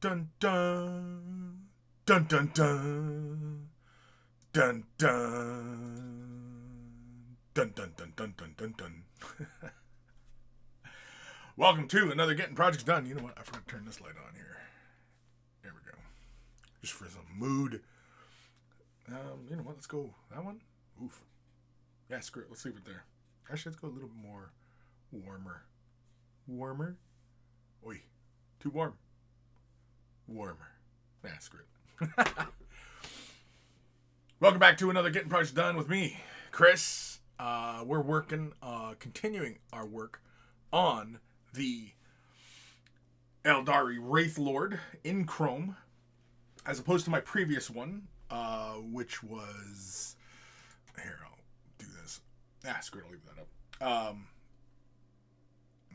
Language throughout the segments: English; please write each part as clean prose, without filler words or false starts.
dun dun dun dun dun dun dun dun dun dun dun dun dun dun. Welcome to another Getting Projects Done. You know what? I forgot to turn this light on here. There we go. Just for some mood. You know what? Let's go. That one? Oof. Yeah, screw it. Let's leave it there. Actually, let's go a little bit more warmer. Warmer? Oi. Too warm. Warmer. Nah, screw it. Welcome back to another Getting Projects Done with me, Chris. We're working, continuing our work on the Aeldari Wraithlord in Chrome, as opposed to my previous one, which was... Here, I'll do this. Screw it, I'll leave that up.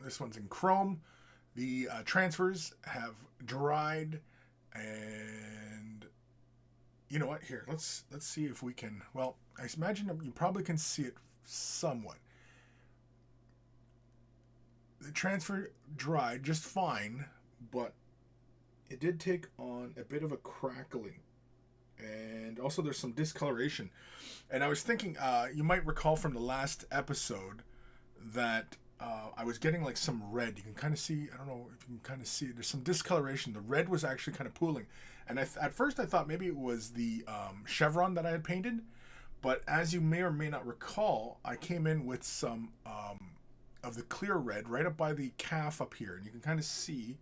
This one's in Chrome. The transfers have dried, and you know what? Here, let's see if we can. Well, I imagine you probably can see it somewhat. The transfer dried just fine, but it did take on a bit of a crackling, and also there's some discoloration. And I was thinking, you might recall from the last episode that I was getting like some red. You can kind of see, I don't know if you can kind of see it. There's some discoloration. The red was actually kind of pooling. And at first I thought maybe it was the chevron that I had painted. But as you may or may not recall, I came in with some of the clear red right up by the calf up here. And you can kind of see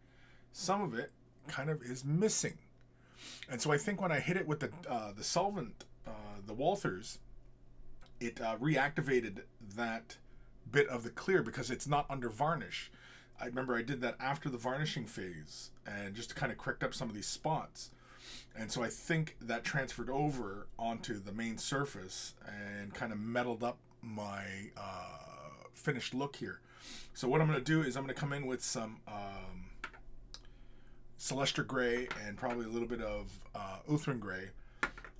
some of it kind of is missing. And so I think when I hit it with the solvent, the Walthers, it reactivated that bit of the clear because it's not under varnish. I remember I did that after the varnishing phase and just kind of correct up some of these spots. And so I think that transferred over onto the main surface and kind of metalled up my finished look here. So what I'm going to do is I'm going to come in with some Celestra Gray and probably a little bit of Uthran Gray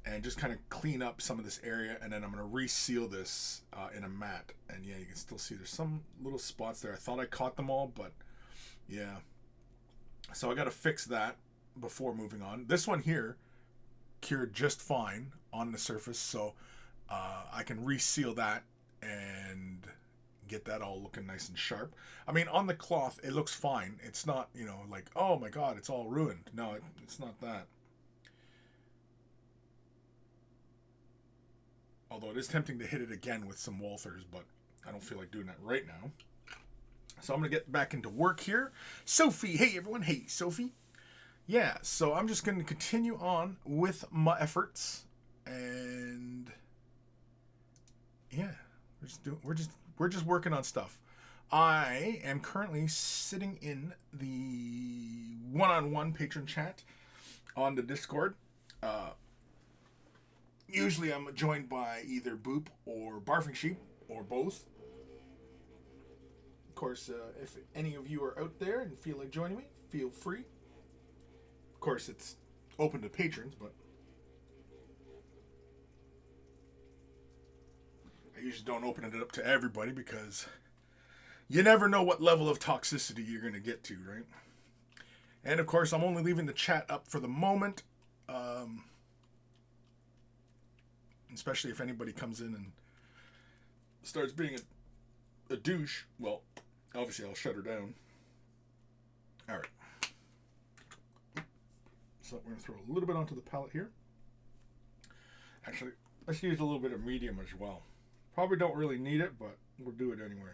and just kind of clean up some of this area, and then I'm going to reseal this in a matte. And yeah, you can still see there's some little spots there. I thought I caught them all, but yeah. So I got to fix that before moving on. This one here cured just fine on the surface, so I can reseal that and get that all looking nice and sharp. I mean, on the cloth, it looks fine. It's not, you know, like, oh my God, it's all ruined. No, it's not that. Although it is tempting to hit it again with some Walthers, but I don't feel like doing that right now. So I'm going to get back into work here. Sophie, hey everyone, hey Sophie. Yeah, so I'm just going to continue on with my efforts, and yeah, we're just working on stuff. I am currently sitting in the one-on-one patron chat on the Discord. Usually I'm joined by either Boop or Barfing Sheep, or both. Of course, if any of you are out there and feel like joining me, feel free. Of course, it's open to patrons, but I usually don't open it up to everybody because you never know what level of toxicity you're going to get to, right? And of course, I'm only leaving the chat up for the moment. Especially if anybody comes in and starts being a douche. Well, obviously I'll shut her down. Alright. So we're going to throw a little bit onto the palette here. Actually, let's use a little bit of medium as well. Probably don't really need it, but we'll do it anyway.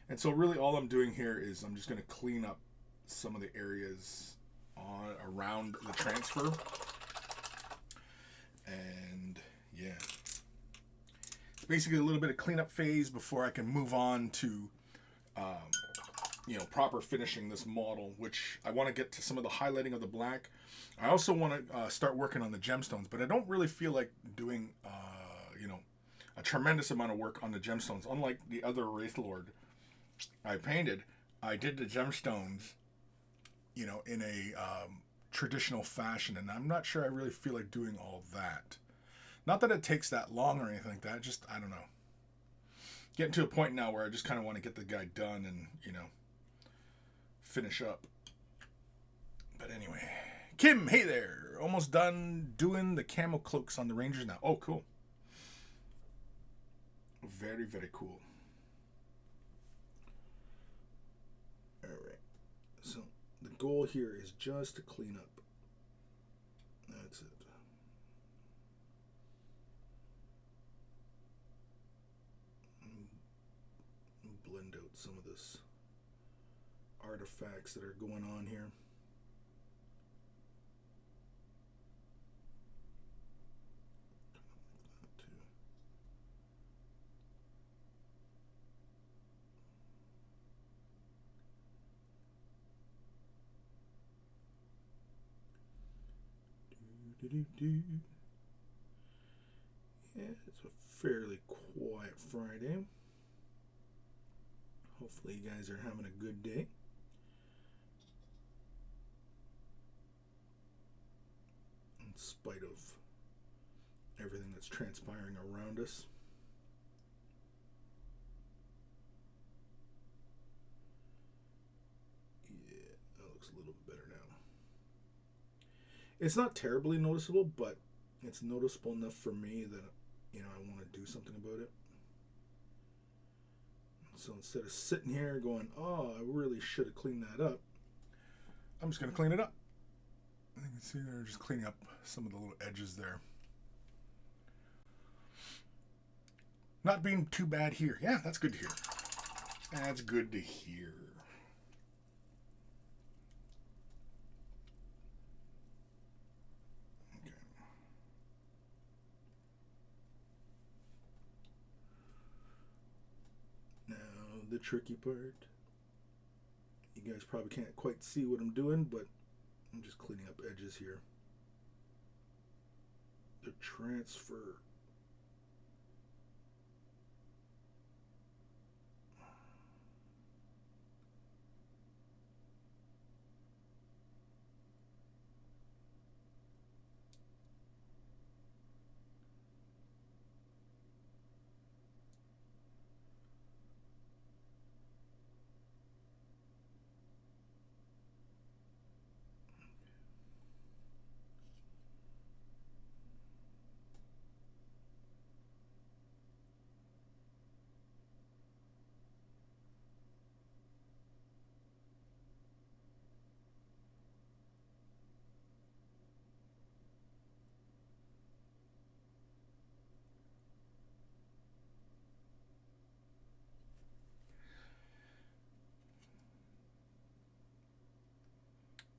And so really all I'm doing here is I'm just going to clean up some of the areas around the transfer. And yeah. It's basically a little bit of cleanup phase before I can move on to proper finishing this model, which I want to get to some of the highlighting of the black. I also want to start working on the gemstones, but I don't really feel like doing a tremendous amount of work on the gemstones. Unlike the other Wraithlord I painted, I did the gemstones, in a traditional fashion, and I'm not sure I really feel like doing all that. Not that it takes that long or anything like that. Just, I don't know. Getting to a point now where I just kind of want to get the guy done and, finish up. But anyway. Kim, hey there. Almost done doing the camo cloaks on the Rangers now. Oh, cool. Very, very cool. Alright. So, the goal here is just to clean up. That's it. Blend out some of this artifacts that are going on here. Yeah, it's a fairly quiet Friday. Hopefully you guys are having a good day. In spite of everything that's transpiring around us. Yeah, that looks a little bit better now. It's not terribly noticeable, but it's noticeable enough for me that, I want to do something about it. So instead of sitting here going, oh, I really should have cleaned that up, I'm just going to clean it up. You can see they're just cleaning up some of the little edges there. Not being too bad here. Yeah, that's good to hear. That's good to hear. Okay. Now, the tricky part. You guys probably can't quite see what I'm doing, but I'm just cleaning up edges here. The transfer.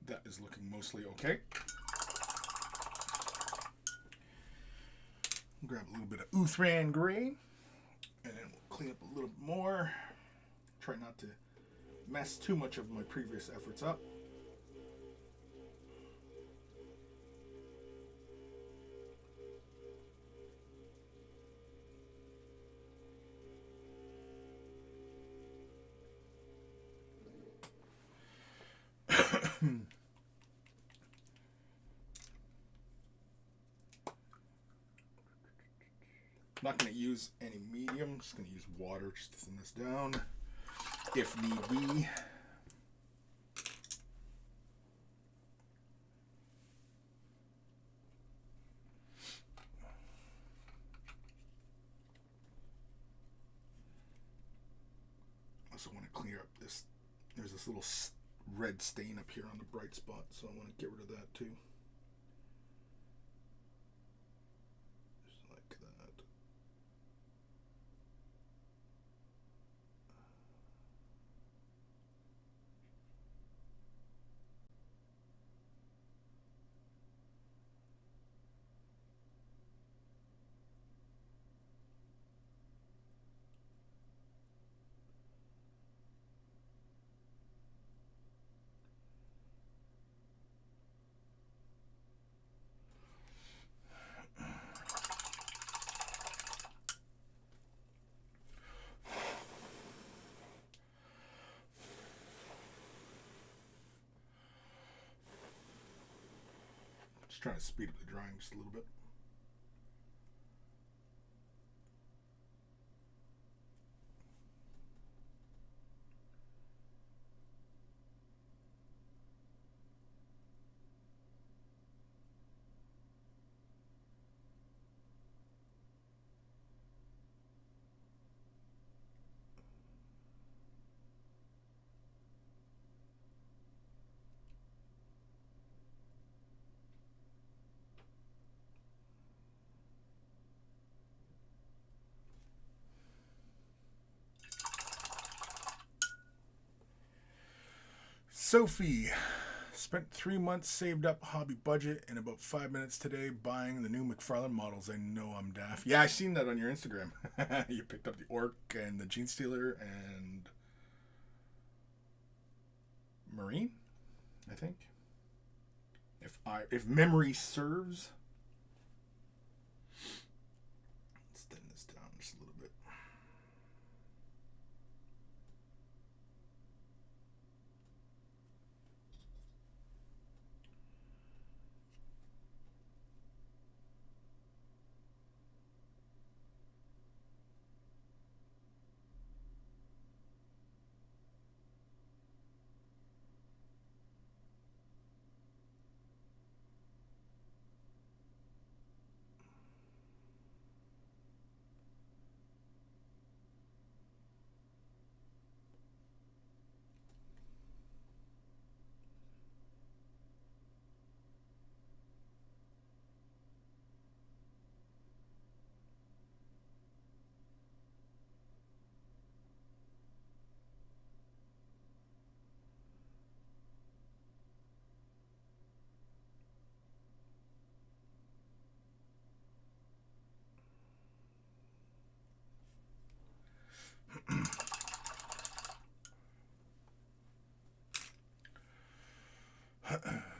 That is looking mostly okay. Grab a little bit of Uthran Gray, and then we'll clean up a little bit more. Try not to mess too much of my previous efforts up. I'm not going to use any medium. I'm just going to use water just to thin this down, if need be. Also want to clear up this. There's this little red stain up here on the bright spot, so I want to get rid of that too. Just like that. Just trying to speed up the drying just a little bit. Sophie. Spent 3 months saved up hobby budget in about 5 minutes today buying the new McFarlane models. I know I'm daft. Yeah, I seen that on your Instagram. You picked up the Orc and the Gene Stealer and Marine, I think. If memory serves. Let's thin this down just a little bit.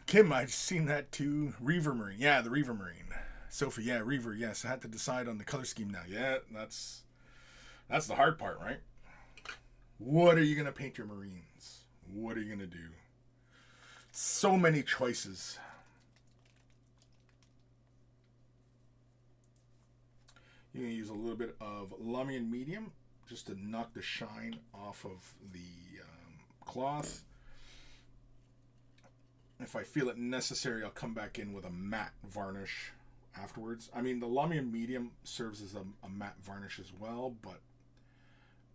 Kim, I've seen that too. Reaver Marine. Yeah, the Reaver Marine. Sophie, yeah, Reaver, yes. I had to decide on the color scheme now. Yeah, that's the hard part, right? What are you going to paint your Marines? What are you going to do? So many choices. You're going to use a little bit of Lamian Medium just to knock the shine off of the cloth. If I feel it necessary, I'll come back in with a matte varnish afterwards. I mean, the Lamian Medium serves as a matte varnish as well, but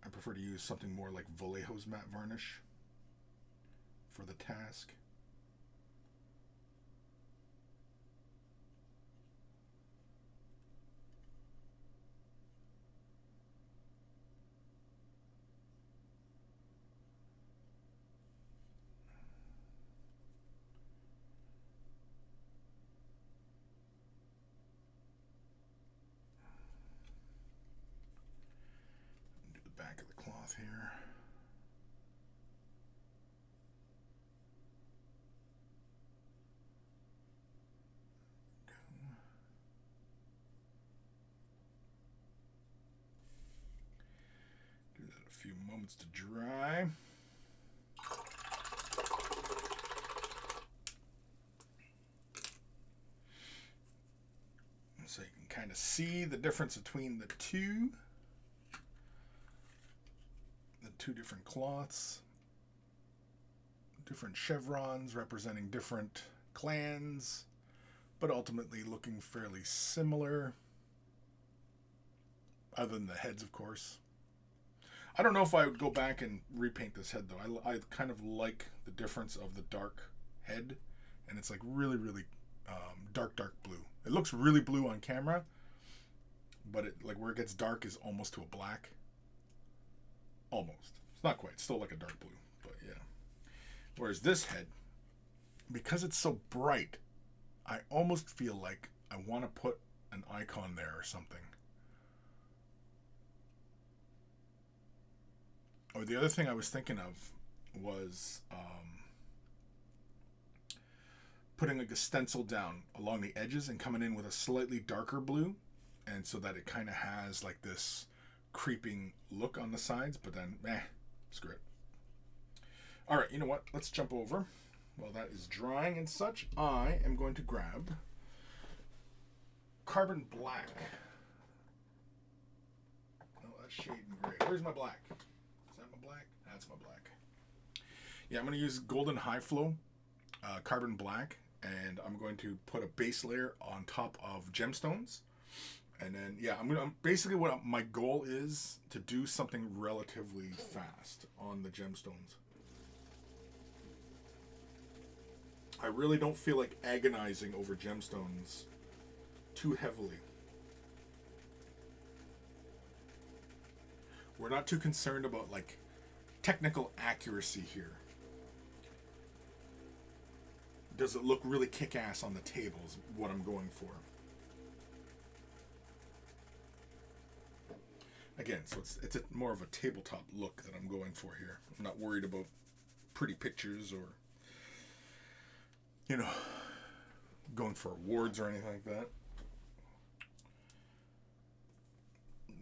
I prefer to use something more like Vallejo's matte varnish for the task. Back of the cloth here. Give that a few moments to dry. So you can kind of see the difference between the two different cloths, different chevrons representing different clans, but ultimately looking fairly similar, other than the heads, of course. I don't know if I would go back and repaint this head, though. I kind of like the difference of the dark head, and it's like really, really dark blue. It looks really blue on camera, but it, like, where it gets dark is almost to a black. Almost. It's not quite. It's still like a dark blue, but yeah. Whereas this head, because it's so bright, I almost feel like I want to put an icon there or something. Or the other thing I was thinking of was putting like a stencil down along the edges and coming in with a slightly darker blue, and so that it kind of has like this creeping look on the sides, but then screw it. All right, you know what? Let's jump over. While that is drying and such, I am going to grab carbon black. No, that's shade and gray. Where's my black? Is that my black? That's my black. Yeah, I'm going to use golden high flow carbon black, and I'm going to put a base layer on top of gemstones. And then, yeah, I'm basically what my goal is to do something relatively fast on the gemstones. I really don't feel like agonizing over gemstones too heavily. We're not too concerned about like technical accuracy here. does it look really kick-ass on the table is what I'm going for. Again, so it's more of a tabletop look that I'm going for here. I'm not worried about pretty pictures or, you know, going for awards or anything like that.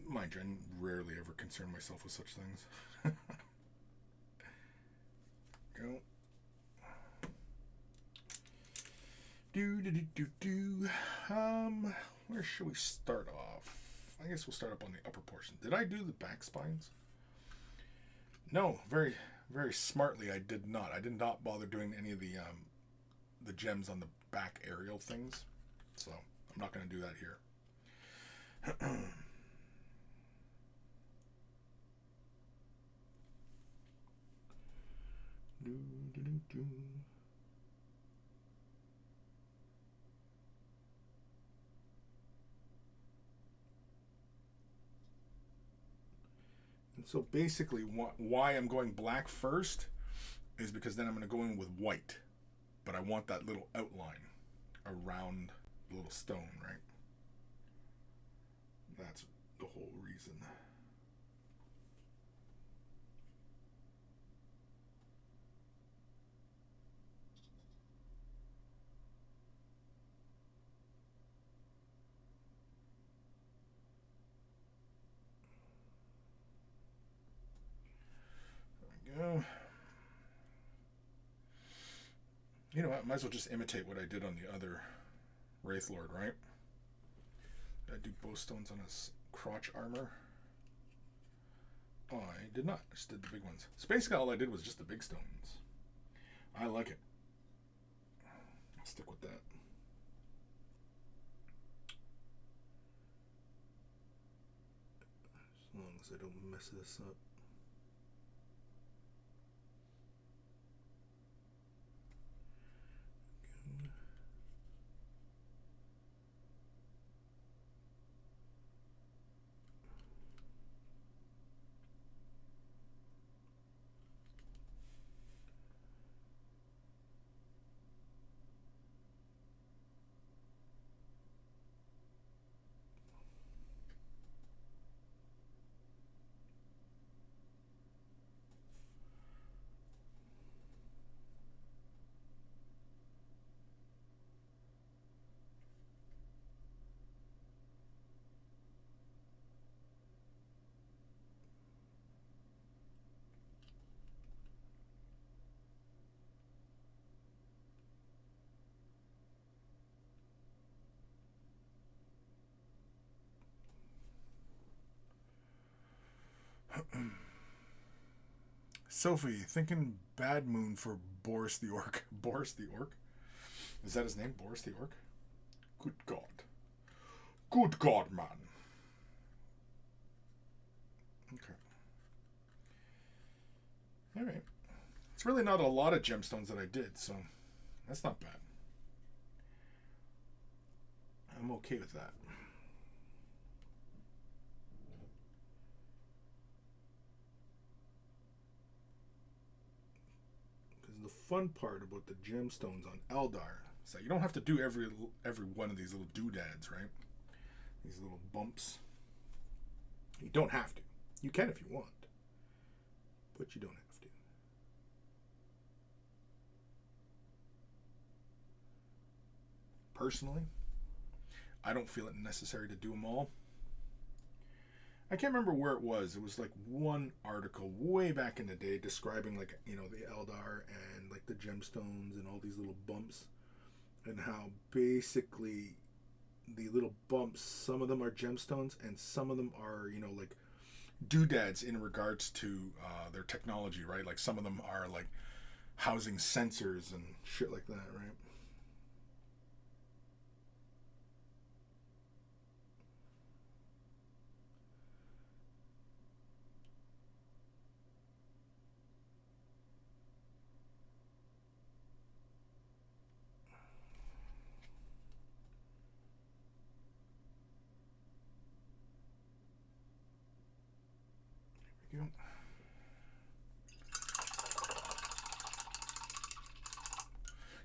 Mind you, I rarely ever concern myself with such things. Go. Where should we start off? I guess we'll start up on the upper portion. Did I do the back spines? No, very, very smartly I did not. I did not bother doing any of the gems on the back aerial things. So I'm not going to do that here. And so basically why I'm going black first is because then I'm going to go in with white. But I want that little outline around the little stone, right? That's the whole reason. There we go. You know what? Might as well just imitate what I did on the other Wraithlord, right? Did I do bowstones on his crotch armor? Oh, I did not. I just did the big ones. So basically all I did was just the big stones. I like it. I'll stick with that. As long as I don't mess this up. Sophie, thinking Bad Moon for Boris the Orc. Boris the Orc? Is that his name? Boris the Orc? Good God. Good God, man. Okay. Alright. It's really not a lot of gemstones that I did, so that's not bad. I'm okay with that. The fun part about the gemstones on Eldar is that you don't have to do every one of these little doodads, right? These little bumps. You don't have to. You can if you want, but you don't have to. Personally, I don't feel it necessary to do them all. I can't remember where it was. It was like one article way back in the day describing, like, you know, the Eldar and like the gemstones and all these little bumps, and how basically the little bumps, some of them are gemstones and some of them are, you know, like doodads in regards to their technology, right? Like some of them are like housing sensors and shit like that, right? There we go.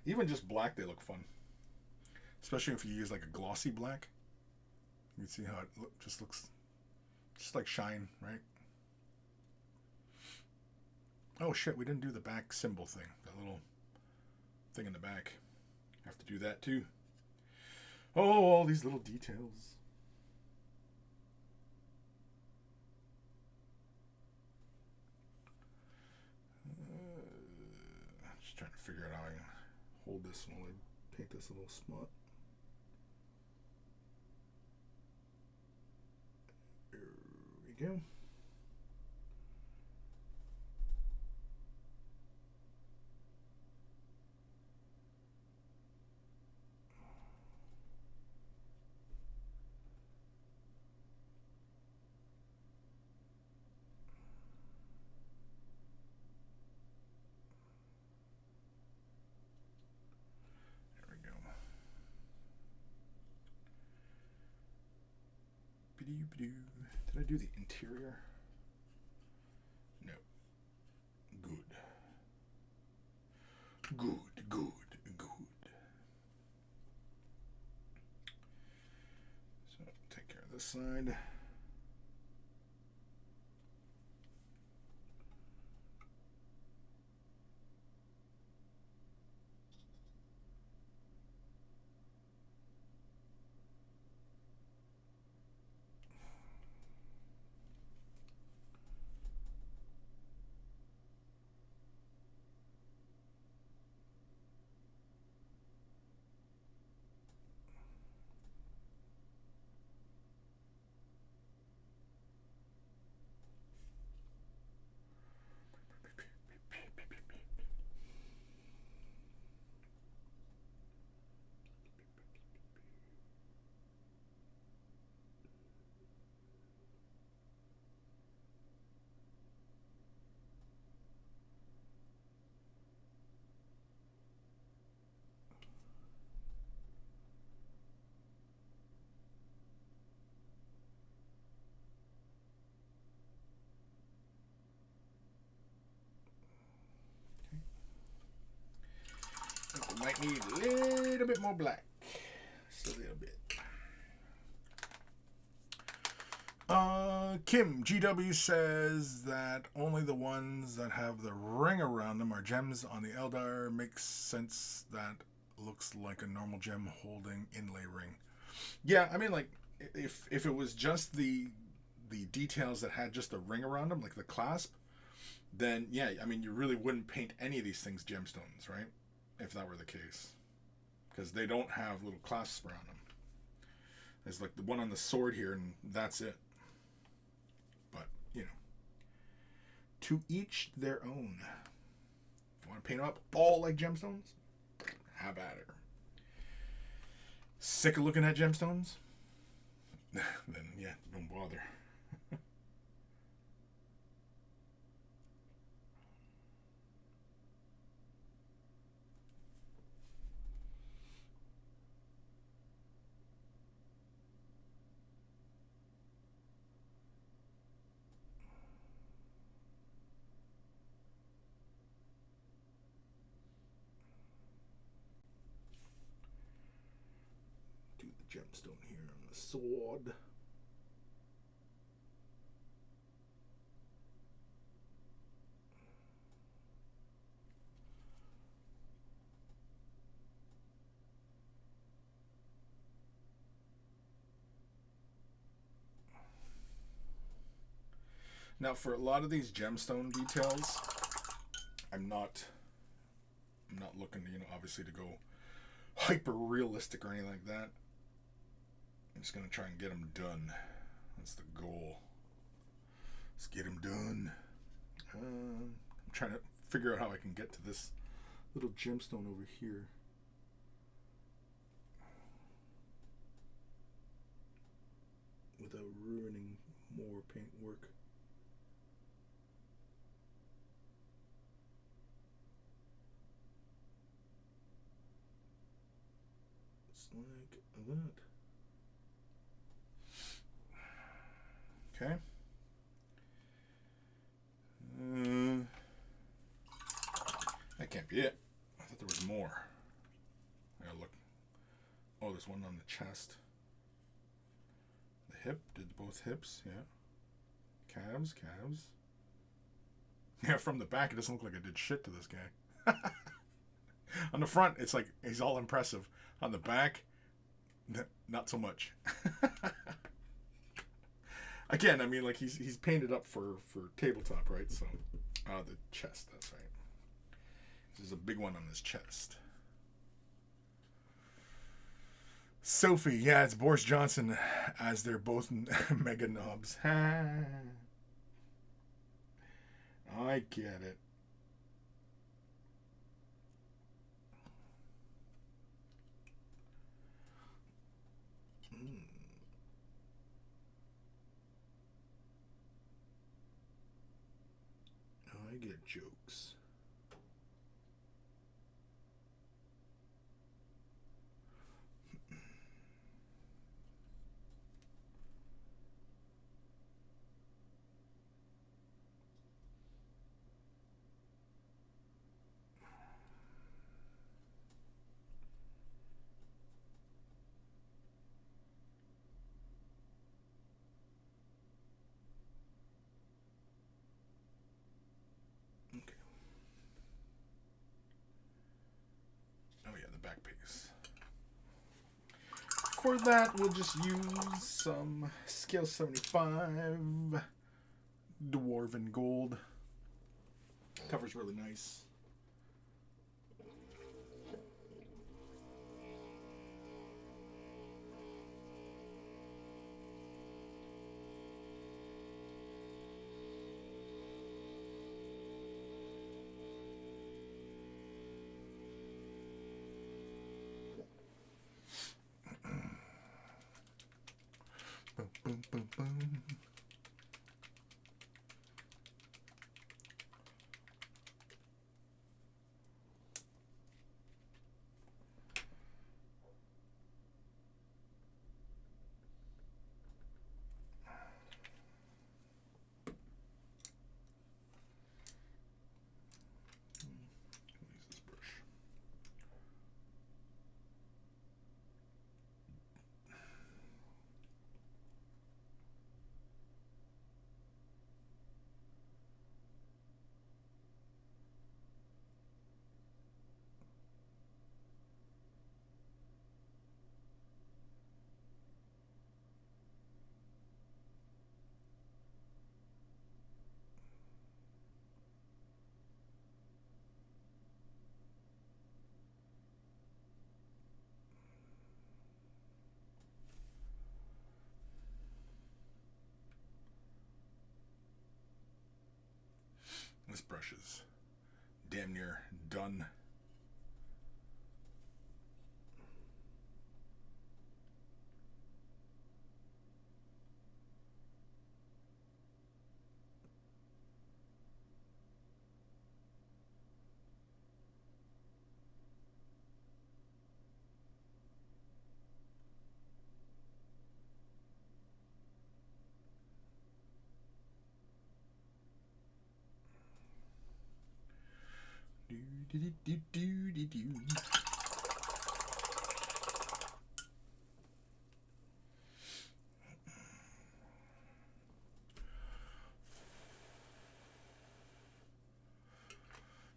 Even just black, they look fun. Especially if you use like a glossy black. You can see how it just looks just like shine, right? Oh shit, we didn't do the back symbol thing. That little thing in the back. Have to do that too. Oh, all these little details. Just trying to figure out how I can hold this while I paint this little spot. There we go. Did I do the interior? No. Good. So take care of this side. Might need a little bit more black. Just a little bit. Kim GW says that only the ones that have the ring around them are gems on the Eldar. Makes sense. That looks like a normal gem holding inlay ring. Yeah, I mean, like if it was just the details that had just a ring around them, like the clasp, then yeah, I mean, you really wouldn't paint any of these things gemstones, right? If that were the case, because they don't have little clasps around them. There's like the one on the sword here, and that's it. But you know, to each their own. If you want to paint them up all like gemstones, have at it. Sick of looking at gemstones? Then yeah, don't bother. Do the gemstone here on the sword. Now, for a lot of these gemstone details, I'm not looking to, obviously to go hyper realistic or anything like that. I'm just gonna try and get them done. That's the goal. Let's get them done. I'm trying to figure out how I can get to this little gemstone over here. Without ruining more paint work. Like that. Okay. That can't be it. I thought there was more. Oh, there's one on the chest. The hip. Did both hips. Yeah. Calves. Yeah, from the back, it doesn't look like I did shit to this guy. On the front, it's like he's all impressive. On the back, not so much. Again, I mean, like he's painted up for tabletop, right? So, the chest. That's right. There's a big one on his chest. Sophie, yeah, it's Boris Johnson, as they're both mega knobs. I get it. I get jokes. Back piece. For that, we'll just use some scale 75 dwarven gold. Cover's really nice. Boom, boom, boom, boom. Use this brush. This brush is damn near done.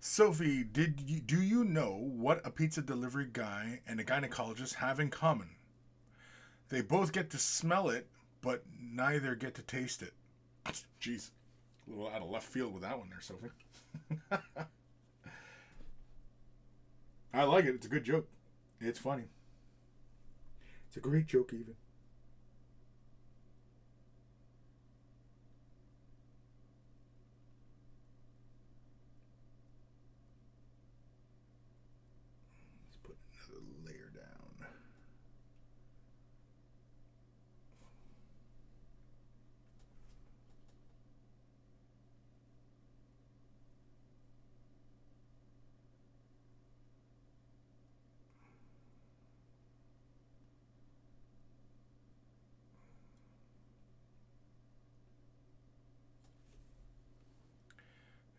Sophie, do you know what a pizza delivery guy and a gynecologist have in common? They both get to smell it, but neither get to taste it. Jeez, a little out of left field with that one there, Sophie. I like it. It's a good joke. It's funny. It's a great joke, even. Let's put another layer down.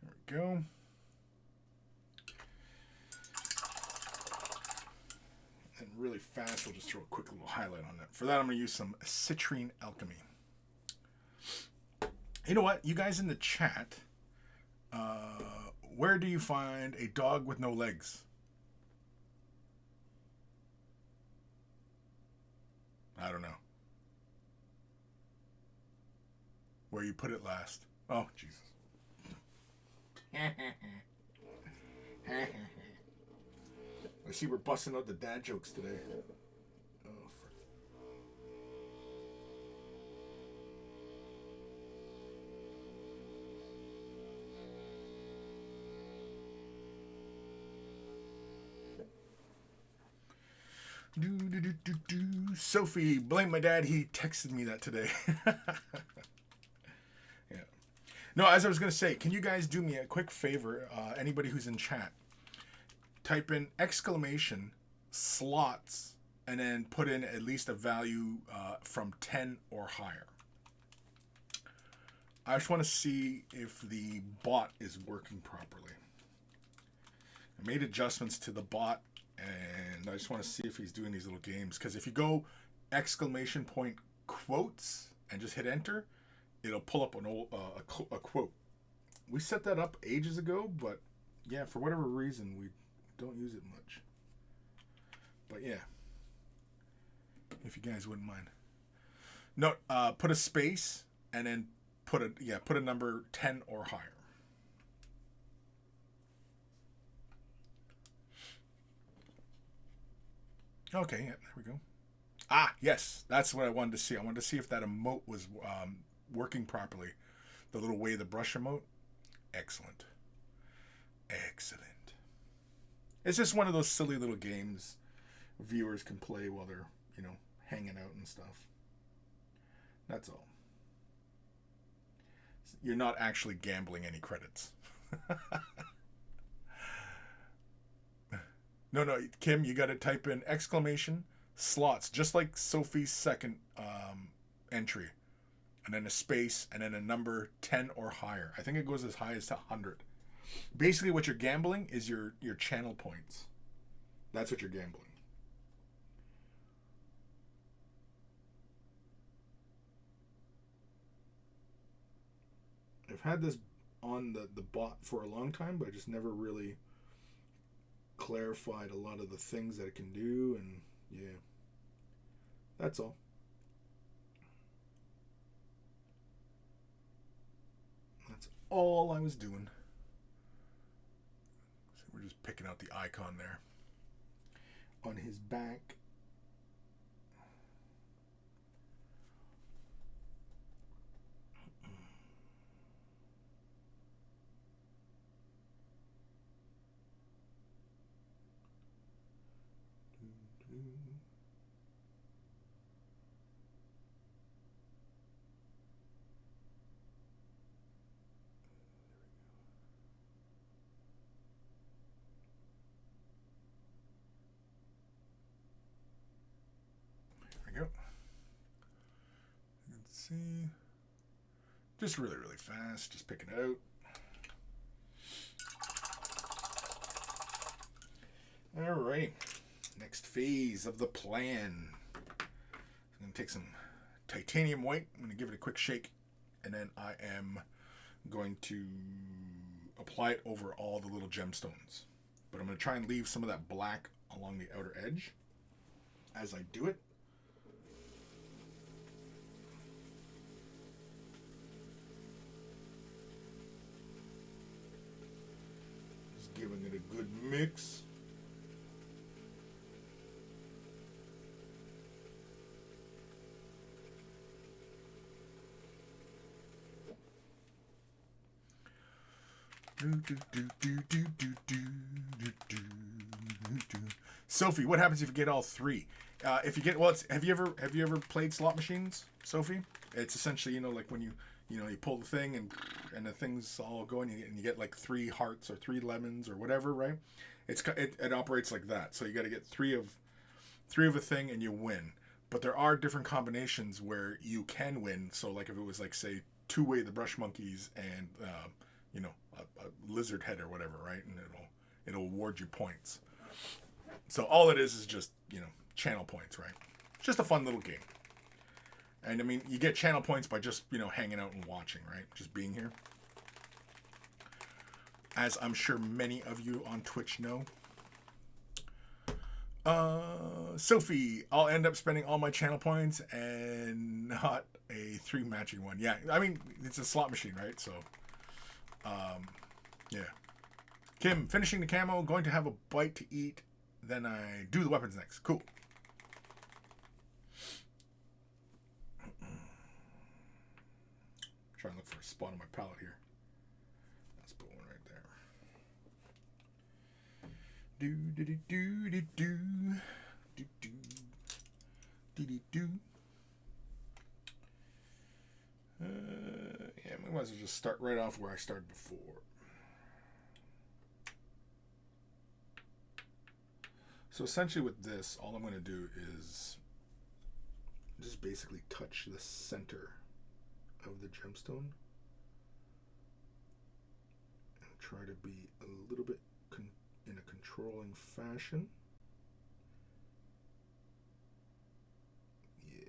There we go. And really fast, we'll just throw a quick little highlight on that. For that, I'm going to use some Citrine Alchemy. You know what? You guys in the chat, where do you find a dog with no legs? I don't know. Where you put it last. Oh, Jesus. I see we're busting out the dad jokes today. Oh, Sophie, blame my dad. He texted me that today. Yeah. No, as I was going to say, can you guys do me a quick favor? Anybody who's in chat, type in exclamation slots and then put in at least a value from 10 or higher. I just want to see if the bot is working properly. I made adjustments to the bot, and I just want to see if he's doing these little games. Because if you go exclamation point quotes and just hit enter, it'll pull up an old a quote. We set that up ages ago, but yeah, for whatever reason, we don't use it much. But yeah, if you guys wouldn't mind. No, put a space and then put a number 10 or higher. Okay, yeah, there we go. Ah, yes, that's what I wanted to see. I wanted to see if that emote was working properly. The little way the brush emote. Excellent. Excellent. It's just one of those silly little games viewers can play while they're, hanging out and stuff. That's all. You're not actually gambling any credits. No, Kim, you got to type in exclamation slots, just like Sophie's second entry, and then a space, and then a number 10 or higher. I think it goes as high as to 100. Basically, what you're gambling is your channel points. That's what you're gambling. I've had this on the bot for a long time, but I just never really clarified a lot of the things that it can do, and yeah, that's all. That's all I was doing. So we're just picking out the icon there on his back. See, just really fast, just pick it out. All right, next phase of the plan. I'm going to take some titanium white. I'm going to give it a quick shake, and then I am going to apply it over all the little gemstones. But I'm going to try and leave some of that black along the outer edge as I do it. Giving it a good mix. Sophie, what happens if you get all three? If you get have you ever played slot machines, Sophie? It's essentially like when you pull the thing and the things all go and you get like 3 hearts or 3 lemons or whatever, right? It operates like that. So you got to get three of a thing and you win. But there are different combinations where you can win. So like if it was like say 2-way the brush monkeys and a lizard head or whatever, right? And it'll award you points. So all it is just channel points, right? It's just a fun little game. And I mean, you get channel points by just, hanging out and watching, right? Just being here. As I'm sure many of you on Twitch know. Sophie, I'll end up spending all my channel points and not a 3 matching one. Yeah, I mean, it's a slot machine, right? So, yeah. Kim, finishing the camo, going to have a bite to eat, then I do the weapons next. Cool. Trying to look for a spot on my palette here. Let's put one right there. Do do do do do do do do do do do. Yeah, we might as well just start right off where I started before. So essentially with this, all I'm going to do is just basically touch the center of the gemstone and try to be a little bit in a controlling fashion. Yeah.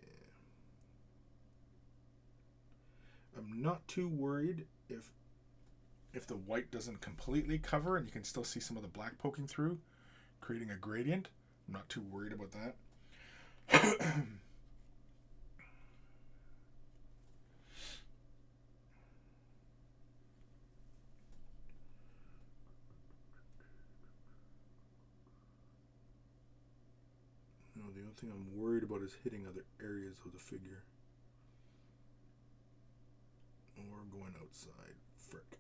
I'm not too worried if the white doesn't completely cover and you can still see some of the black poking through, creating a gradient. I'm not too worried about that. No, the only thing I'm worried about is hitting other areas of the figure. Or going outside. Frick.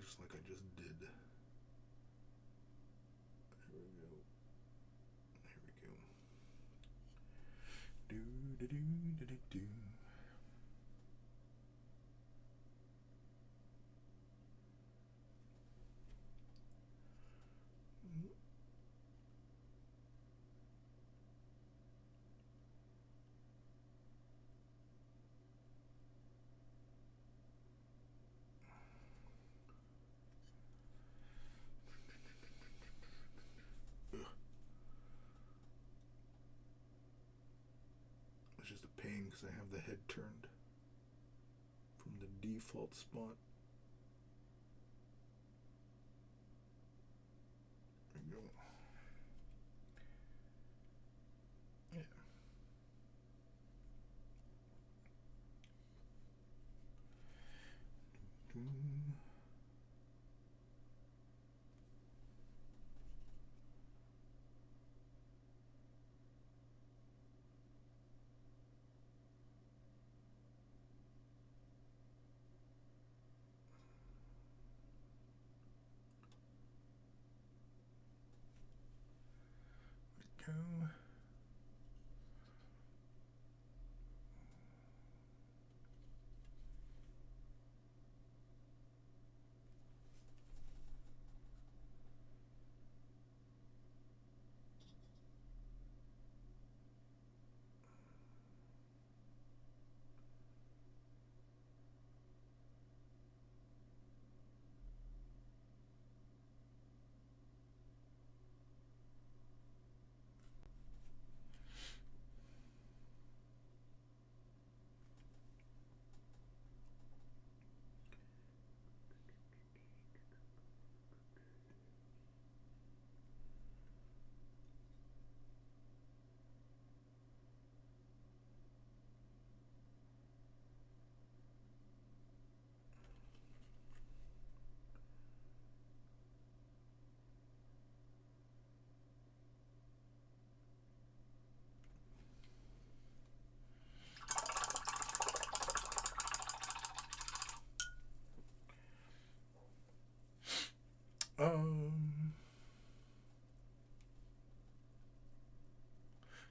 Just like I just did. There we go. There we go. Do do do do do do. It's just a pain because I have the head turned from the default spot. There we go. Yeah. Go.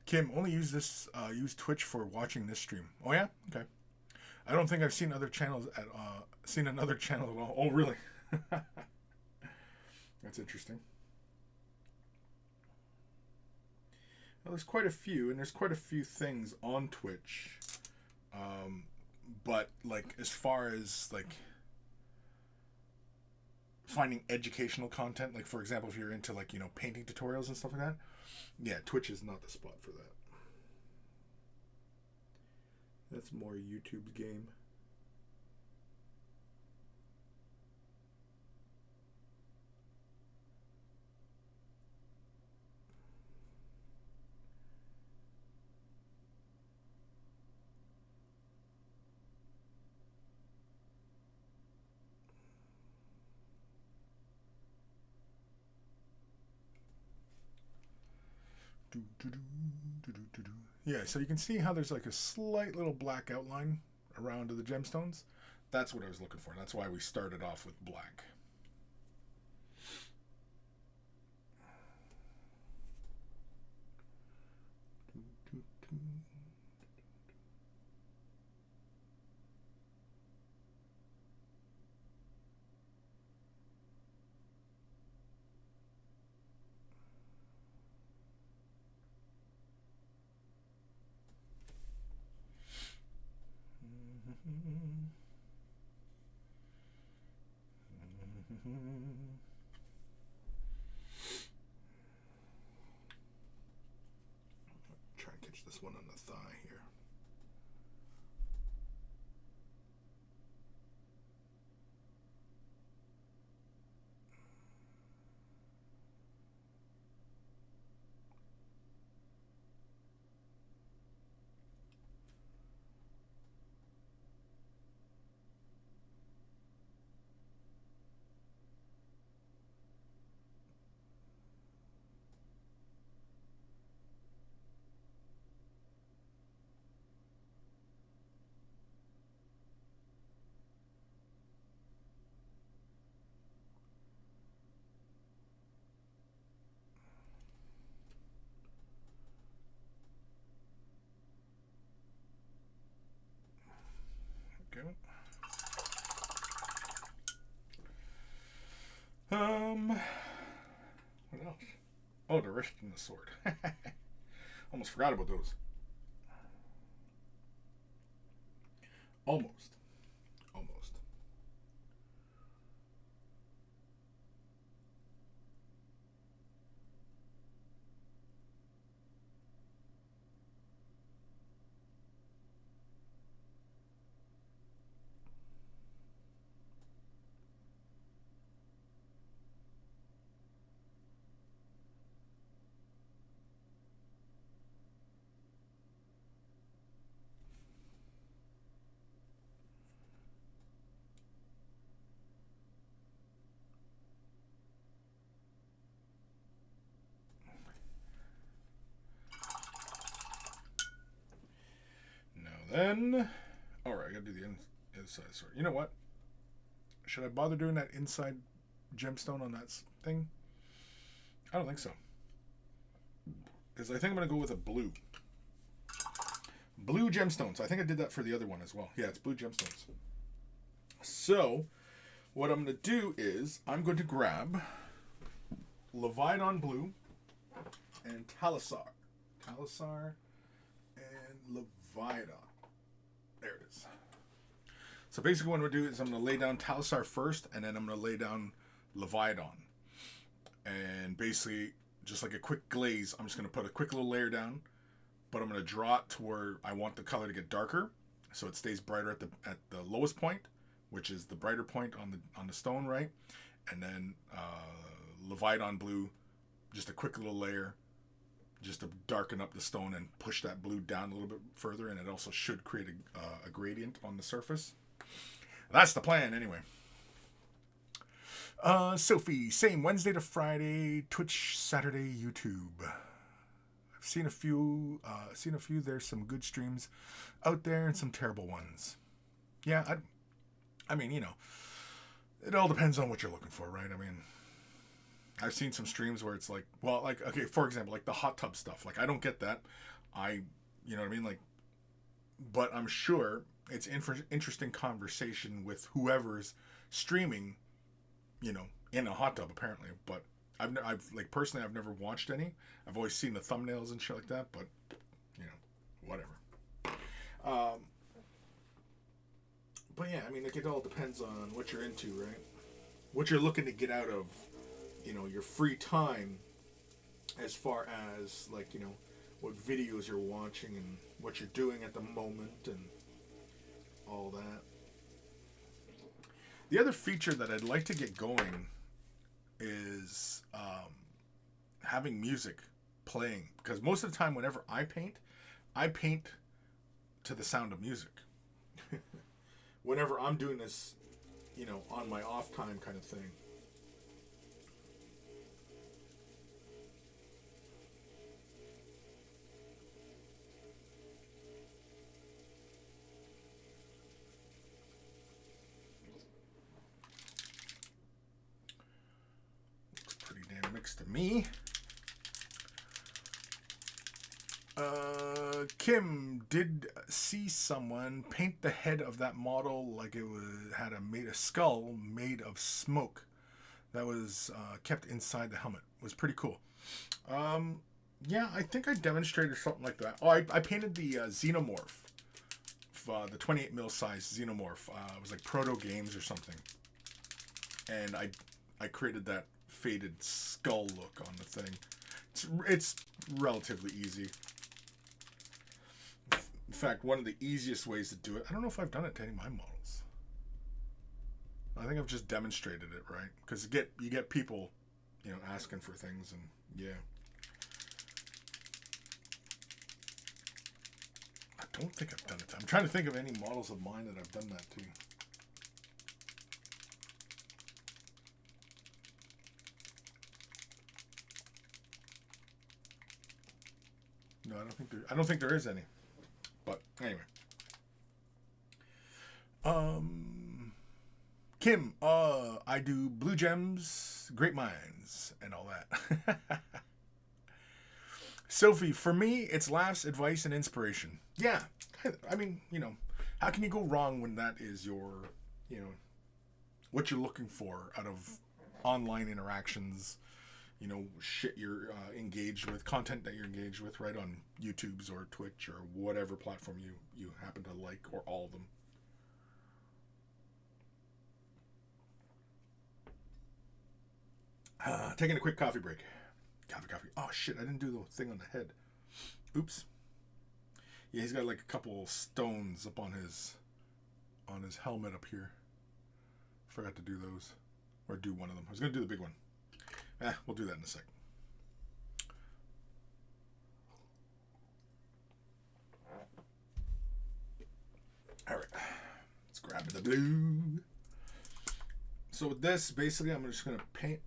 Kim, only use Twitch for watching this stream. Oh yeah, okay. I don't think I've seen other channels seen another channel at all. Oh really? That's interesting. Well, there's quite a few, and there's quite a few things on Twitch. But like as far as like finding educational content, like for example, if you're into like painting tutorials and stuff like that, Yeah, Twitch is not the spot for that. That's more YouTube's game. Yeah, so you can see how there's like a slight little black outline around the gemstones. That's what I was looking for. That's why we started off with black. Try and catch this one on the thigh here. Go. What else? Oh, the wrist and the sword. Almost forgot about those. Almost. Then, alright, I gotta do the inside sword. You know what? Should I bother doing that inside gemstone on that thing? I don't think so. Because I think I'm going to go with a blue. Blue gemstones. I think I did that for the other one as well. Yeah, it's blue gemstones. So, what I'm going to do is, I'm going to grab Leviathan blue and Talisar. Talisar and Leviathan. There it is. So basically what I'm going to do is I'm going to lay down Talisar first, and then I'm going to lay down Leviathan. And basically, just like a quick glaze, I'm just going to put a quick little layer down, but I'm going to draw it to where I want the color to get darker, so it stays brighter at the lowest point, which is the brighter point on the stone, right? And then Leviathan blue, just a quick little layer, just to darken up the stone and push that blue down a little bit further, and it also should create a gradient on the surface. That's the plan, anyway. Sophie, same Wednesday to Friday, Twitch, Saturday, YouTube. I've seen a few. There's some good streams out there and some terrible ones. Yeah, I mean, you know, it all depends on what you're looking for, right? I mean, I've seen some streams where it's like, well, like, okay, for example, like the hot tub stuff. Like, I don't get that. You know what I mean? Like, but I'm sure it's interesting conversation with whoever's streaming, you know, in a hot tub apparently. But I've like personally, I've never watched any. I've always seen the thumbnails and shit like that. But you know, whatever. But yeah, I mean, like, it all depends on what you're into, right? What you're looking to get out of, you know, your free time as far as like, you know, what videos you're watching and what you're doing at the moment and all that. The other feature that I'd like to get going is having music playing, because most of the time whenever I paint to the sound of music. Whenever I'm doing this, you know, on my off time kind of thing. Looks pretty damn mixed to me. Kim did see someone paint the head of that model like it had made a skull made of smoke that was kept inside the helmet. It was pretty cool. Yeah, I think I demonstrated something like that. Oh, I painted the xenomorph, the 28 mil size xenomorph. It was like Proto Games or something, and I created that faded skull look on the thing. It's relatively easy. In fact, one of the easiest ways to do it, I don't know if I've done it to any of my models. I think I've just demonstrated it, right? Because you get people, you know, asking for things, and yeah. I don't think I've done it. I'm trying to think of any models of mine that I've done that to. No, I don't think there is any. But anyway. Kim, I do blue gems, great minds, and all that. Sophie, for me, it's laughs, advice, and inspiration. Yeah, I mean, you know, how can you go wrong when that is your, you know, what you're looking for out of online interactions, you know, shit you're engaged with, content that you're engaged with, right, on YouTube's or Twitch or whatever platform you happen to like, or all of them. Taking a quick coffee break. Coffee. Oh shit, I didn't do the thing on the head. Oops. Yeah, he's got like a couple stones up on his helmet up here. Forgot to do those. Or do one of them. I was gonna do the big one. We'll do that in a sec. Alright. Let's grab the blue. So with this, basically I'm just gonna paint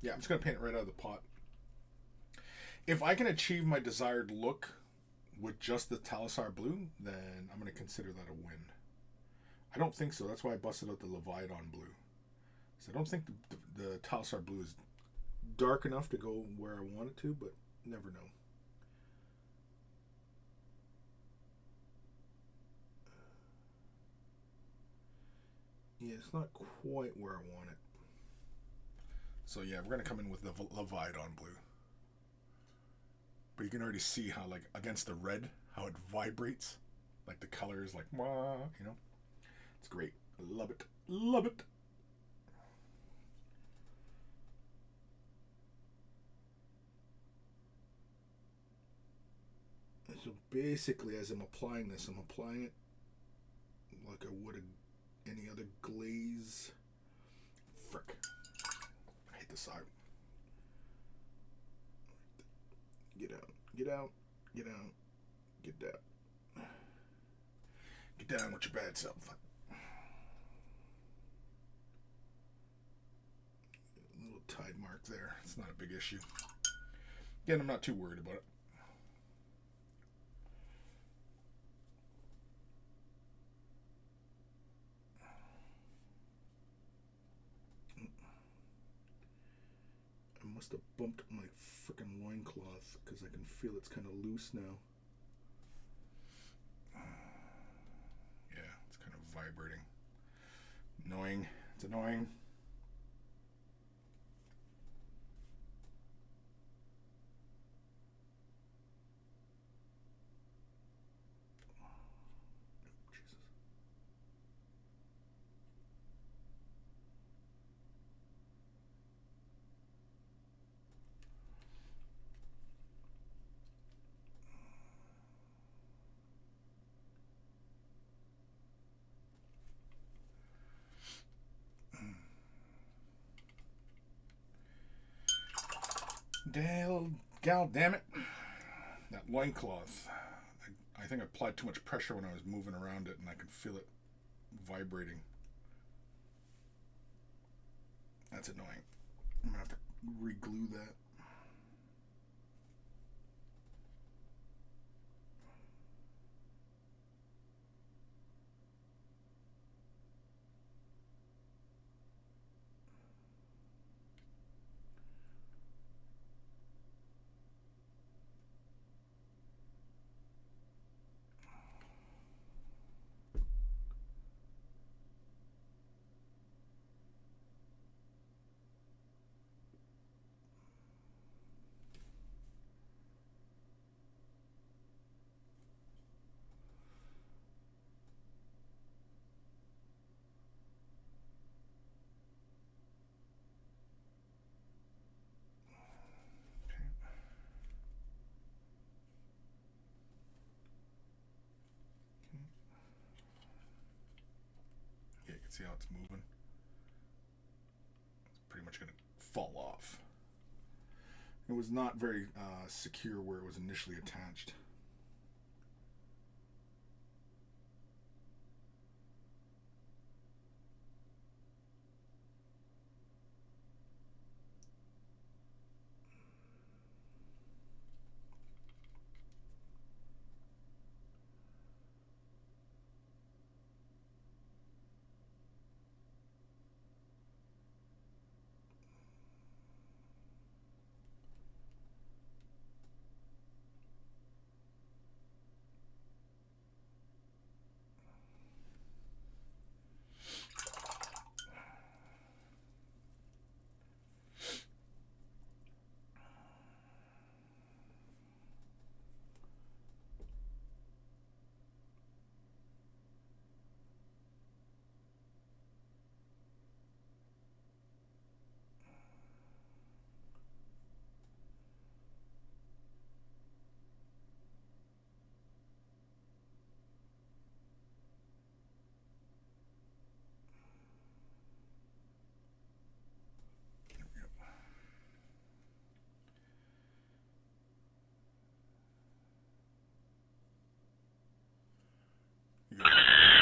yeah, I'm just going to paint it right out of the pot. If I can achieve my desired look with just the Talassar blue, then I'm going to consider that a win. I don't think so. That's why I busted out the Leviathan blue. So I don't think the Talassar blue is dark enough to go where I want it to, but never know. Yeah, it's not quite where I want it. So yeah, we're going to come in with the Leviathan blue. But you can already see how, like, against the red, how it vibrates. Like, the color is like, wah, you know? It's great. I love it. Love it. So basically, as I'm applying this, I'm applying it like I would any other glaze. Frick. I hate the side. Get out. Get out. Get out. Get down. Get down with your bad self. A little tide mark there. It's not a big issue. Again, I'm not too worried about it. I must have bumped my freaking loincloth because I can feel it's kind of loose now. Yeah, it's kind of vibrating. Annoying. It's annoying. Gal, damn it. That loincloth. I think I applied too much pressure when I was moving around it, and I could feel it vibrating. That's annoying. I'm going to have to re-glue that. Yeah, you can see how it's moving. It's pretty much going to fall off. It was not very secure where it was initially attached.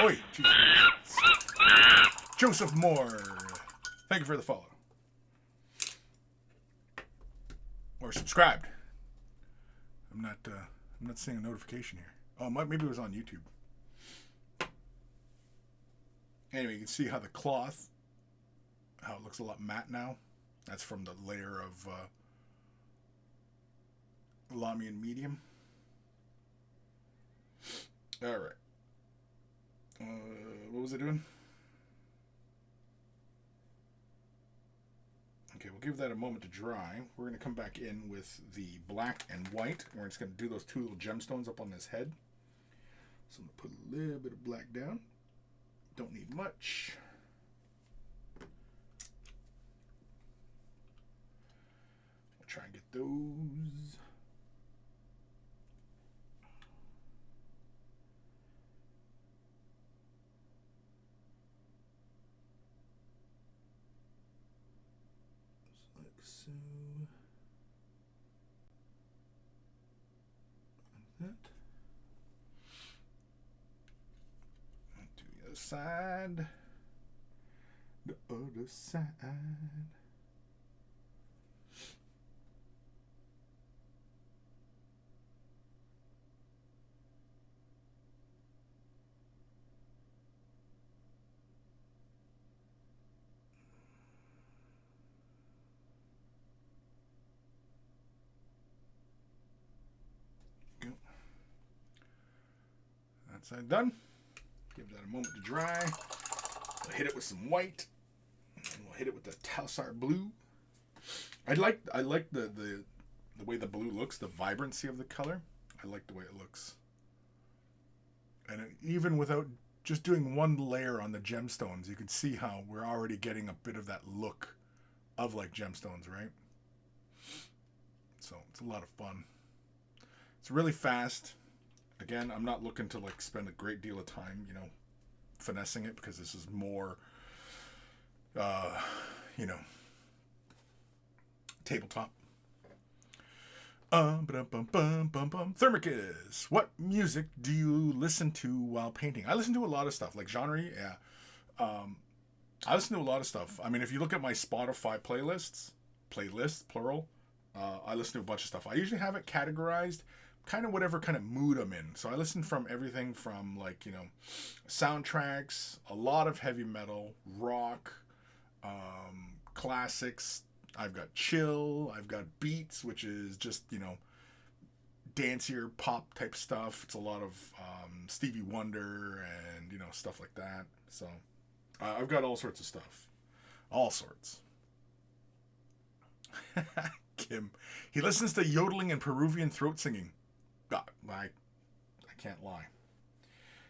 Oi, Jesus. Joseph Moore. Thank you for the follow. Or subscribed. I'm not seeing a notification here. Oh, maybe it was on YouTube. Anyway, you can see how the cloth, how it looks a lot matte now. That's from the layer of Lamian medium. All right. What was I doing? Okay, we'll give that a moment to dry. We're going to come back in with the black and white. We're just going to do those two little gemstones up on this head. So I'm going to put a little bit of black down. Don't need much. We'll try and get those. So, like that. To the other side. The other side. That side done. Give that a moment to dry. We'll hit it with some white. And we'll hit it with the Talsar blue. I like the way the blue looks, the vibrancy of the color. I like the way it looks. And even without just doing one layer on the gemstones, you can see how we're already getting a bit of that look of like gemstones, right? So it's a lot of fun. It's really fast. Again, I'm not looking to like spend a great deal of time, finessing it, because this is more, tabletop. Thermicus, what music do you listen to while painting? I listen to a lot of stuff, like genre, yeah. I listen to a lot of stuff. I mean, if you look at my Spotify playlists, plural, I listen to a bunch of stuff. I usually have it categorized kind of whatever kind of mood I'm in. So I listen from everything from, like, soundtracks, a lot of heavy metal, rock, classics. I've got chill. I've got beats, which is just, dancier pop type stuff. It's a lot of Stevie Wonder and, stuff like that. So I've got all sorts of stuff. All sorts. Kim. He listens to yodeling and Peruvian throat singing. I can't lie.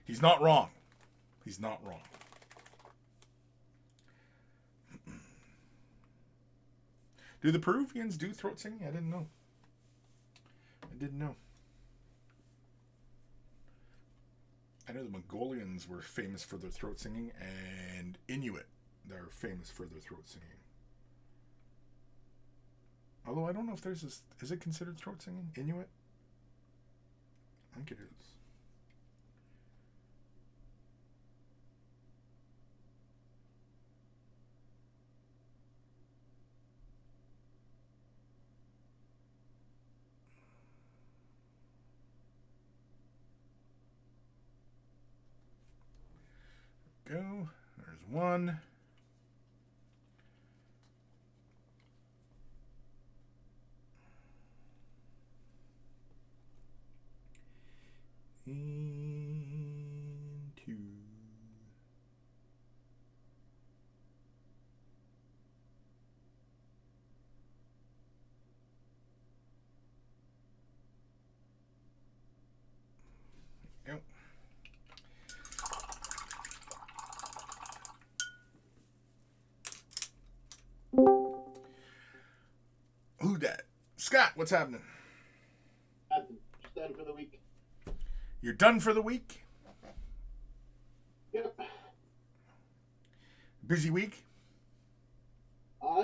He's not wrong. He's not wrong. Do the Peruvians do throat singing? I didn't know. I know the Mongolians were famous for their throat singing, and Inuit, they're famous for their throat singing. Although I don't know if there's this... Is it considered throat singing? Inuit? I think it is. Go. There's one. And two. Yep. Who dat? Scott, what's happening? Just done for the week. You're done for the week? Yep. Busy week?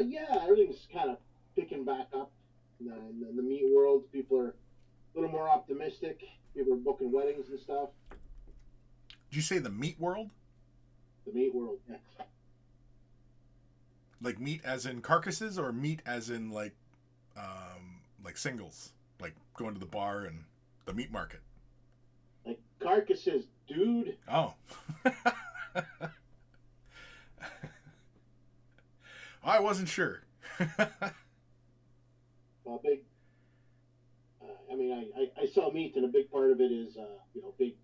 Yeah, everything's kind of picking back up. In the meat world, people are a little more optimistic. People are booking weddings and stuff. Did you say the meat world? The meat world, yeah. Like meat as in carcasses, or meat as in like singles? Like going to the bar and the meat market? Like carcasses, dude. Oh. I wasn't sure. Well, big. I sell meat, and a big part of it is, big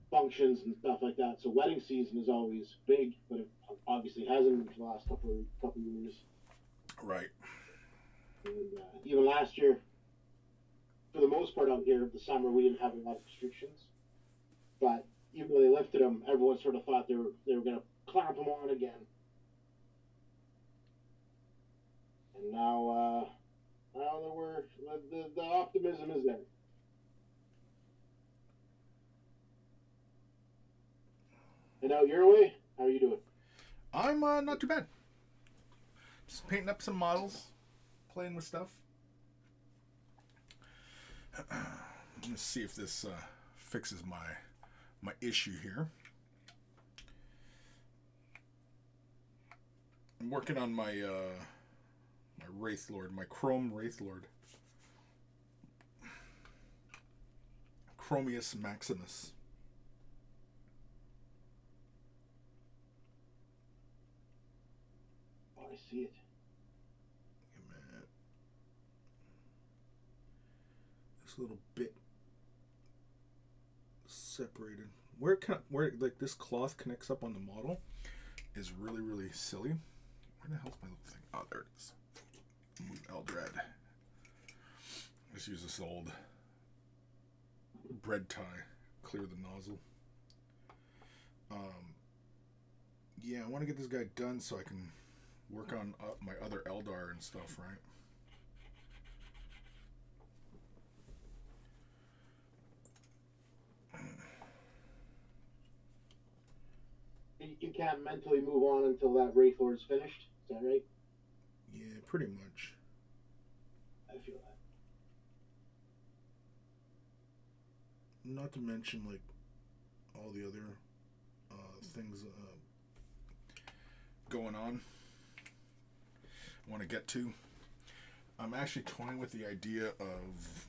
functions and stuff like that. So wedding season is always big, but it obviously hasn't for the last couple of years. Right. And even last year, for the most part out here, the summer, we didn't have a lot of restrictions. But even though they lifted them, everyone sort of thought they were going to clamp them on again. And now the optimism is there. And out your way, how are you doing? I'm not too bad. Just painting up some models, playing with stuff. Let's see if this fixes my issue here. I'm working on my my Wraithlord, my Chrome Wraithlord, Chromius Maximus. Oh, I see it. This little bit separated. Where like this cloth connects up on the model is really, really silly. Where the hell's my little thing? Oh, there it is. Move Eldrad. Just use this old bread tie. Clear the nozzle. Yeah, I want to get this guy done so I can work on my other Eldar and stuff, right? You can't mentally move on until that Wraithlord's finished. Is that right? Yeah, pretty much. I feel not to mention like all the other things going on I want to get to. I'm actually toying with the idea of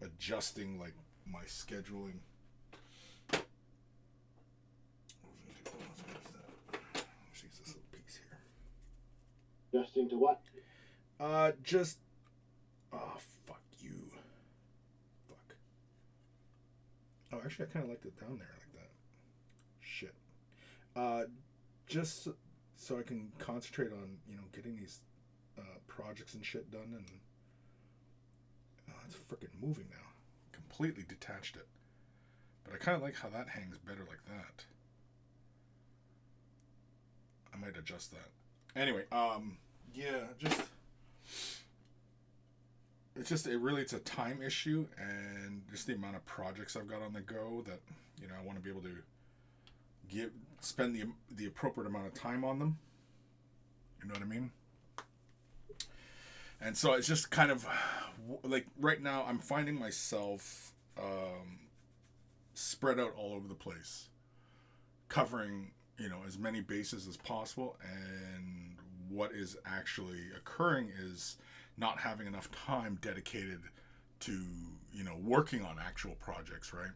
adjusting like my scheduling. Let's use this little piece here. Adjusting to what? Just fuck you. Fuck. Oh, actually, I kind of liked it down there like that. Shit. Just so I can concentrate on, getting these projects and shit done, and it's freaking moving now. Completely detached it. But I kind of like how that hangs better like that. I might adjust that. Anyway, it's a time issue, and just the amount of projects I've got on the go that, I want to be able to spend the appropriate amount of time on them. You know what I mean? And so it's just kind of like right now I'm finding myself spread out all over the place, covering, as many bases as possible. And what is actually occurring is not having enough time dedicated to, working on actual projects, right?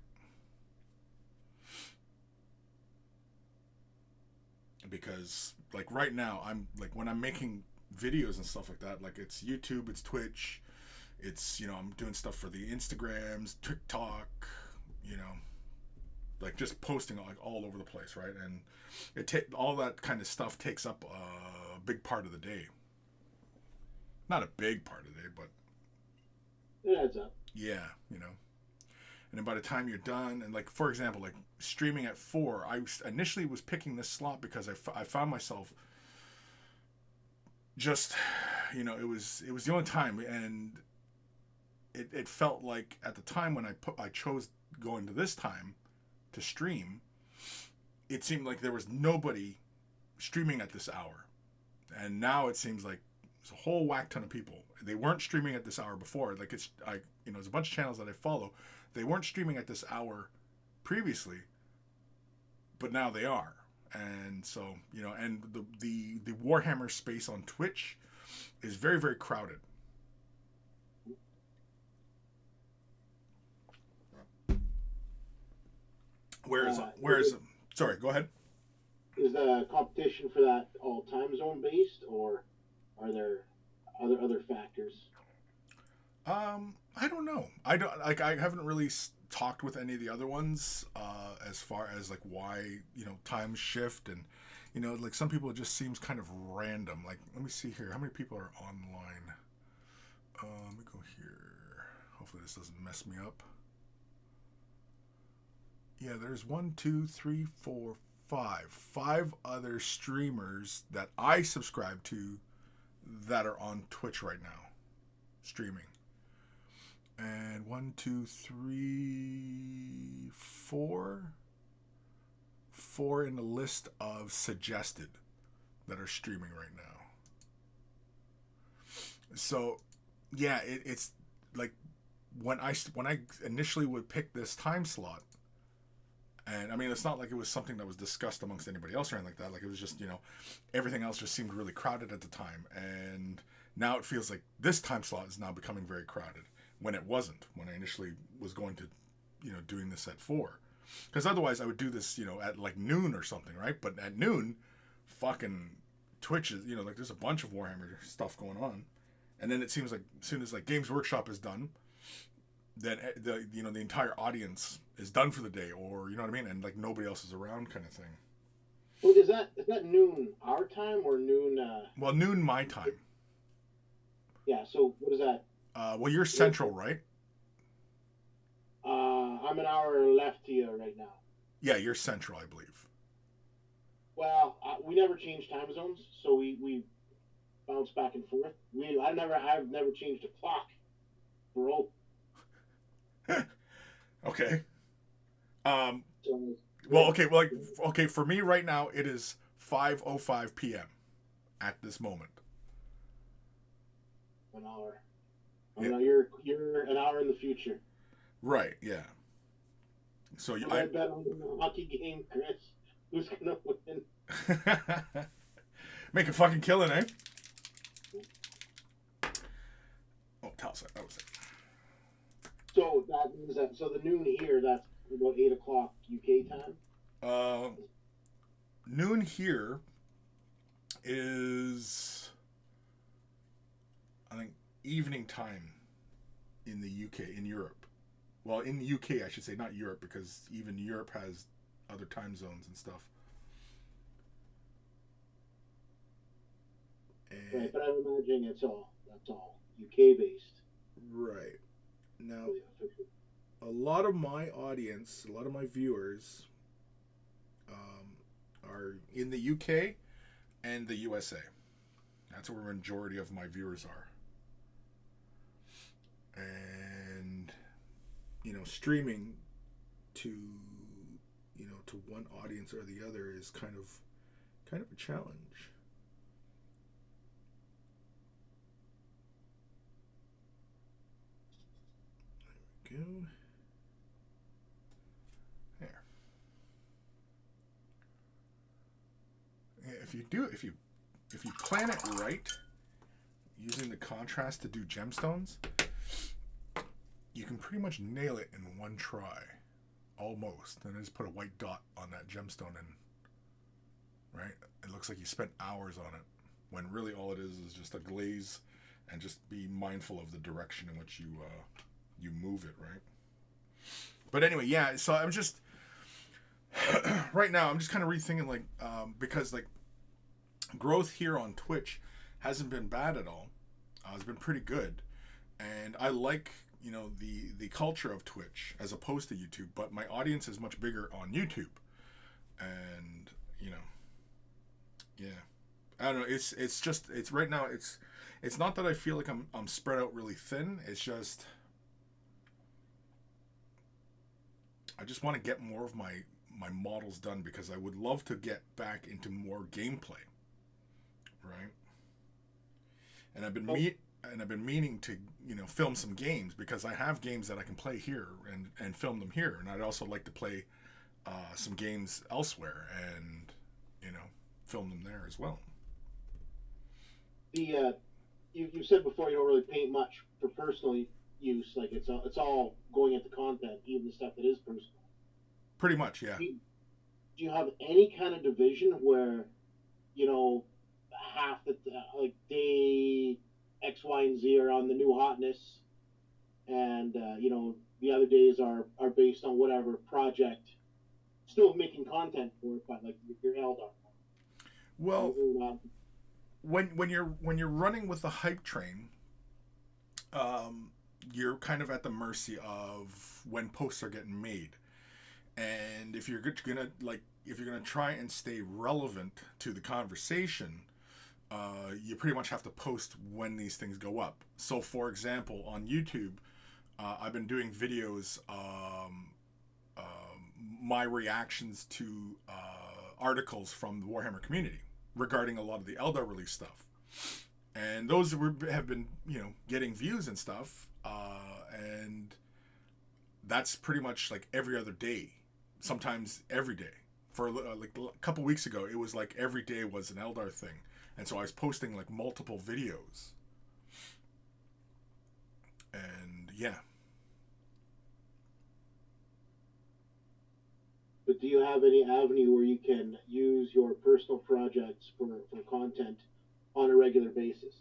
Because like right now I'm like, when I'm making videos and stuff like that, like it's YouTube, it's Twitch, it's, I'm doing stuff for the Instagrams, TikTok, like just posting like all over the place, right? And all that kind of stuff takes up a big part of the day. Not a big part of the day, but it adds up. Yeah, and then by the time you're done, and like for example, like streaming at 4, I initially was picking this slot because I found myself just, it was the only time, and it felt like at the time when I chose going to this time to stream, it seemed like there was nobody streaming at this hour, and now it seems like there's a whole whack ton of people. They weren't streaming at this hour before. Like there's a bunch of channels that I follow. They weren't streaming at this hour previously, but now they are. And so, and the Warhammer space on Twitch is very, very crowded. Whereas, sorry, go ahead. Is the competition for that all time zone based, or are there other factors? I don't know. I haven't really talked with any of the other ones as far as like why times shift, and like some people it just seems kind of random. Like, let me see here, how many people are online. Let me go here. Hopefully this doesn't mess me up. Yeah, there's 1, 2, 3, 4, 5 other streamers that I subscribe to that are on Twitch right now streaming. And 1, 2, 3, 4 in the list of suggested that are streaming right now. So yeah, it's like when I initially would pick this time slot, and I mean, it's not like it was something that was discussed amongst anybody else or anything like that. Like, it was just, everything else just seemed really crowded at the time. And now it feels like this time slot is now becoming very crowded, when it wasn't, when I initially was going to, doing this at 4. Because otherwise I would do this, at like noon or something, right? But at noon, fucking Twitch is, like there's a bunch of Warhammer stuff going on. And then it seems like as soon as like Games Workshop is done, then the entire audience is done for the day, or you know what I mean, and like nobody else is around, kind of thing. Well, is that noon our time or noon? Well, noon my time. Yeah. So what is that? Well, you're Central, right? I'm an hour left to you right now. Yeah, you're Central, I believe. Well, we never change time zones, so we bounce back and forth. I've never changed a clock, bro. Okay. Well, okay. For me right now, it is 5:05 p.m. at this moment. An hour. Yeah. You're an hour in the future. Right. Yeah. So I bet on the hockey game, Chris. Who's gonna win? Make a fucking killing, eh? Oh, Talsite, that was it. So that means that the noon here, that's about 8 o'clock UK time. Noon here is, I think, evening time in the UK, in Europe. Well, in the UK, I should say, not Europe, because even Europe has other time zones and stuff. And right, but I'm imagining that's all UK based. right. Now, a lot of my audience, a lot of my viewers are in the UK and the USA. That's where the majority of my viewers are. And, streaming to, to one audience or the other is kind of a challenge. There we go. There. If you plan it right, using the contrast to do gemstones, you can pretty much nail it in one try, almost. And just put a white dot on that gemstone, and right, it looks like you spent hours on it, when really all it is just a glaze, and just be mindful of the direction in which you move it, right? But anyway, yeah. So I'm just right now I'm just kind of rethinking, because growth here on Twitch hasn't been bad at all. It's been pretty good, and I like the culture of Twitch as opposed to YouTube. But my audience is much bigger on YouTube, and yeah, I don't know. It's right now. It's not that I feel like I'm spread out really thin. It's just I just want to get more of my models done, because I would love to get back into more gameplay, right? And I've been meaning to film some games, because I have games that I can play here and film them here, and I'd also like to play some games elsewhere and film them there as well. You said before you don't really paint much for personal use. Like it's all going into content, even the stuff that is personal. Pretty much, yeah. Do you have any kind of division where half the day X, Y, and Z are on the new hotness, and the other days are based on whatever project, still making content for it, but like your Eldar? Well, when you're running with the hype train, you're kind of at the mercy of when posts are getting made, and if you're gonna try and stay relevant to the conversation, you pretty much have to post when these things go up. So, for example, on YouTube, I've been doing videos, my reactions to articles from the Warhammer community regarding a lot of the Eldar release stuff, and those have been getting views and stuff, and that's pretty much like every other day, sometimes every day. For like a couple weeks ago, it was like every day was an Eldar thing, and so I was posting like multiple videos, and yeah. But do you have any avenue where you can use your personal projects for content on a regular basis?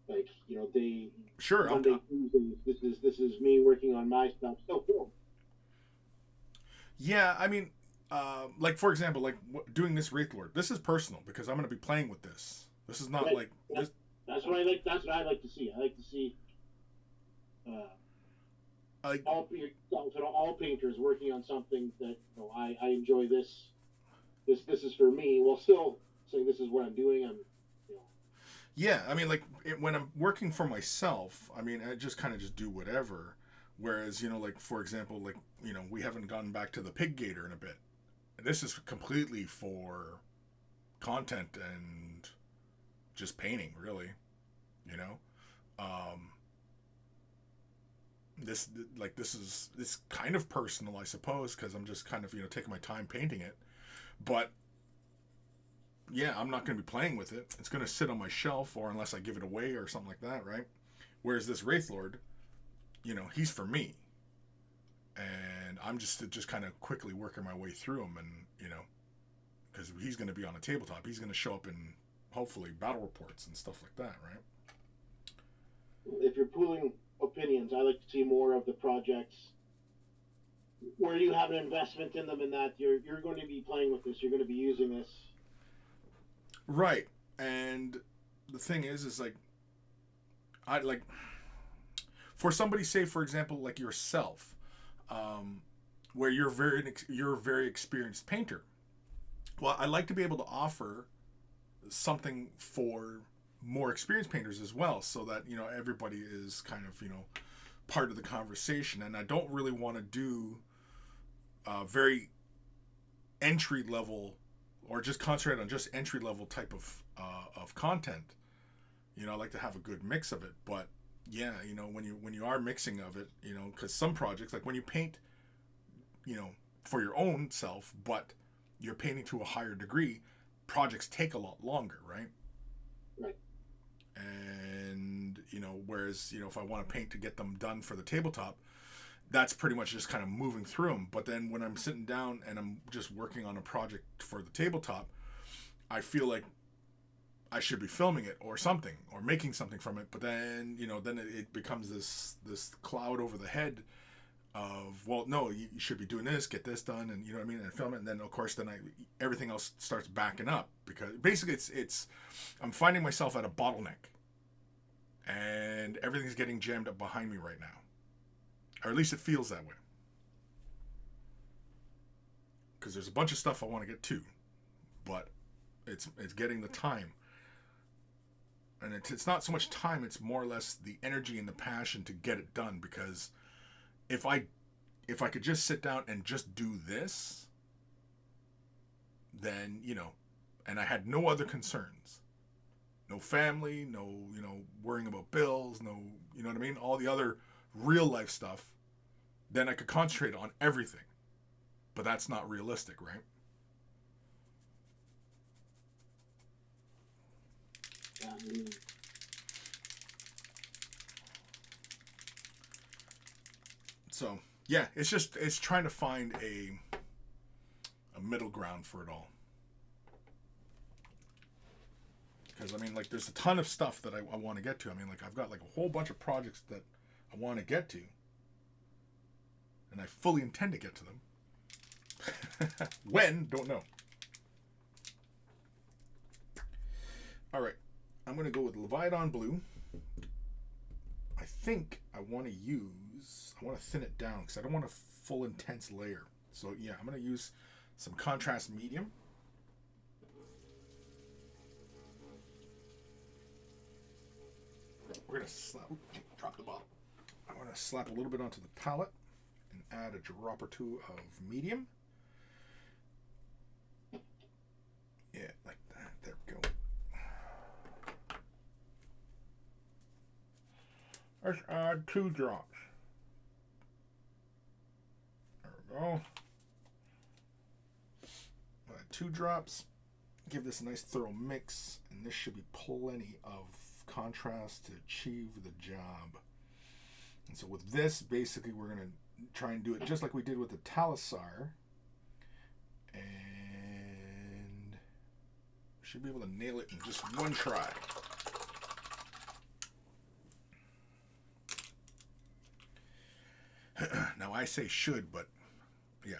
Like, they Sure. Monday, Tuesday, this is me working on my stuff. So cool. Yeah, I mean, like for example, like doing this Wraithlord. This is personal, because I'm going to be playing with this. This is not right. like this. That's what I like. That's what I like to see. I like to see all painters working on something that I enjoy. This is for me, while still saying this is what I'm doing. Yeah, I mean, like when I'm working for myself, I mean, I just kind of just do whatever. Whereas, like for example, like we haven't gone back to the pig gator in a bit. This is completely for content and just painting, really. this this kind of personal, I suppose, because I'm just kind of taking my time painting it. But yeah, I'm not going to be playing with it. It's going to sit on my shelf, or unless I give it away or something like that, right? Whereas this Wraithlord, he's for me, and I'm just kind of quickly working my way through him, and because he's going to be on a tabletop, he's going to show up in hopefully battle reports and stuff like that, right? If you're pooling opinions, I like to see more of the projects where you have an investment in them, and that you're going to be playing with this, you're going to be using this. Right. And the thing is like, I like, for somebody, say for example like yourself, where you're a very experienced painter. Well, I like to be able to offer something for more experienced painters as well, so that everybody is kind of part of the conversation. And I don't really want to do very entry level, or just concentrate on just entry level type of content. I like to have a good mix of it. But yeah, when you are mixing of it, because some projects, like when you paint, for your own self, but you're painting to a higher degree, projects take a lot longer, right? Right. And whereas if I want to paint to get them done for the tabletop, that's pretty much just kind of moving through them. But then when I'm sitting down and I'm just working on a project for the tabletop, I feel like I should be filming it or something, or making something from it. But then then it becomes this cloud over the head of, well, no, you should be doing this, get this done, and what I mean, and film it. And then of course then everything else starts backing up, because basically it's I'm finding myself at a bottleneck, and everything's getting jammed up behind me right now, or at least it feels that way, because there's a bunch of stuff I want to get to, but it's getting the time. And it's not so much time, it's more or less the energy and the passion to get it done. Because if I could just sit down and just do this, then and I had no other concerns, no family, no worrying about bills, no what I mean, all the other real life stuff, then I could concentrate on everything. But that's not realistic, right? So yeah, it's trying to find a middle ground for it all. Because I mean, like, there's a ton of stuff that I want to get to. I mean, like, I've got like a whole bunch of projects that I want to get to, and I fully intend to get to them. When, don't know. All right, I'm going to go with Leviathan Blue. I think I want to thin it down because I don't want a full intense layer. So yeah, I'm going to use some contrast medium. We're going to drop the bottle. I want to slap a little bit onto the palette and add a drop or two of medium. Yeah, like that. There we go. Let's add 2 drops. There we go. Add 2 drops. Give this a nice thorough mix, and this should be plenty of contrast to achieve the job. And so with this, basically, we're going to try and do it just like we did with the Talisar, and should be able to nail it in just one try. Now I say should, but yeah.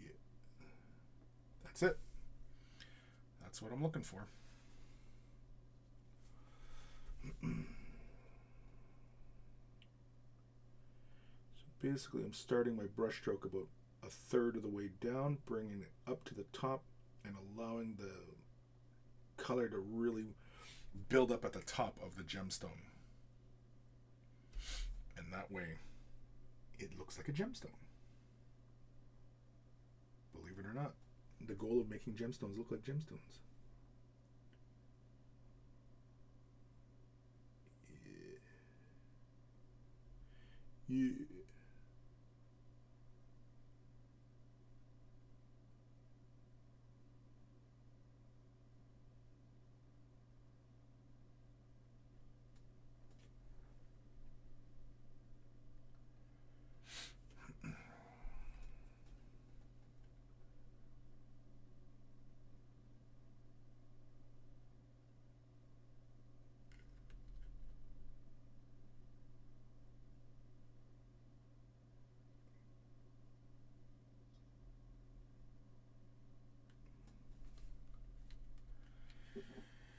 Yeah. That's it. That's what I'm looking for. Basically, I'm starting my brush stroke about a third of the way down, bringing it up to the top, and allowing the color to really build up at the top of the gemstone. And that way, it looks like a gemstone. Believe it or not, the goal of making gemstones look like gemstones. Yeah.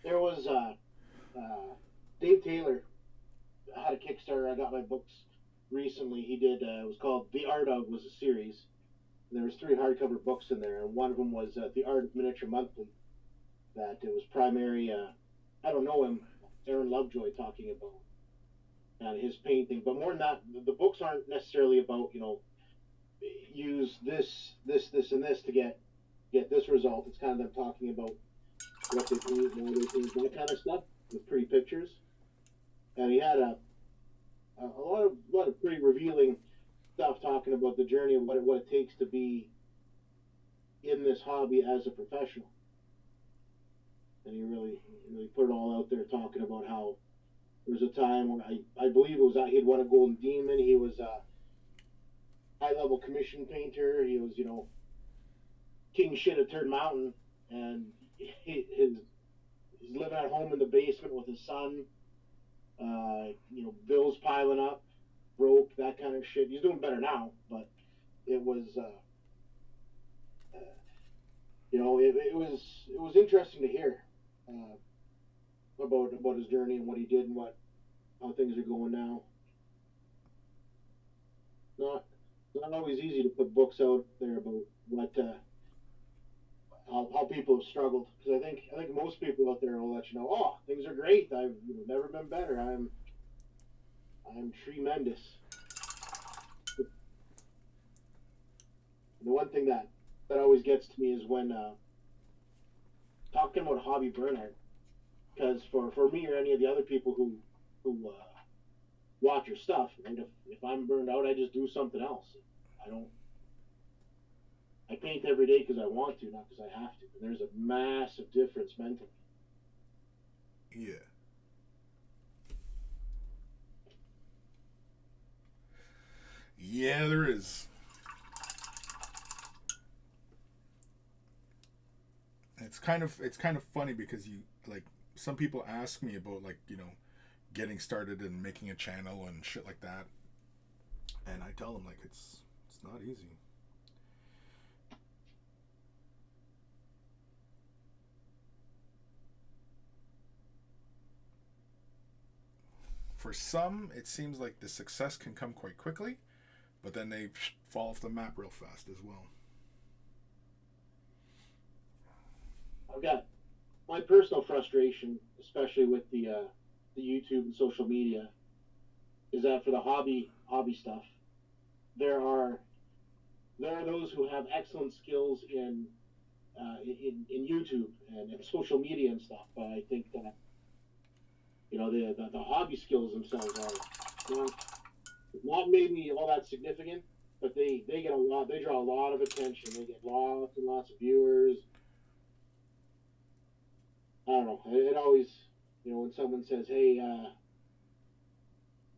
There was Dave Taylor had a Kickstarter. I got my books recently. He did. It was called The Art of was a series. And there was 3 hardcover books in there, and one of them was The Art of Miniature Monthly. That it was primary. I don't know him. Aaron Lovejoy talking about and his painting, but more than that, the books aren't necessarily about use this, and this to get this result. It's kind of them talking about what they paint, why they paint, that kind of stuff with pretty pictures. And he had a lot of pretty revealing stuff talking about the journey and what it takes to be in this hobby as a professional. And he really put it all out there, talking about how there was a time when I believe it was he'd won a Golden Demon. He was a high level commission painter. He was king shit at Turd Mountain, and he's living at home in the basement with his son. Bills piling up, broke, that kind of shit. He's doing better now, but it was it was interesting to hear about his journey and what he did and how things are going now. Not always easy to put books out there about what how people have struggled, because I think most people out there will let you know, oh, things are great. I've never been better. I'm tremendous. The one thing that always gets to me is when talking about hobby burnout, because for me or any of the other people who watch your stuff, right, if I'm burned out, I just do something else. I paint every day because I want to, not because I have to. And there's a massive difference mentally. Yeah. Yeah, there is. It's kind of funny because some people ask me about getting started and making a channel and shit like that, and I tell them it's not easy. For some, it seems like the success can come quite quickly, but then they fall off the map real fast as well. I've got my personal frustration, especially with the YouTube and social media, is that for the hobby stuff, there are those who have excellent skills in YouTube and social media and stuff, but I think that the hobby skills themselves are not maybe all that significant, but they get they draw a lot of attention. They get lots and lots of viewers. I don't know. It always, when someone says, "Hey,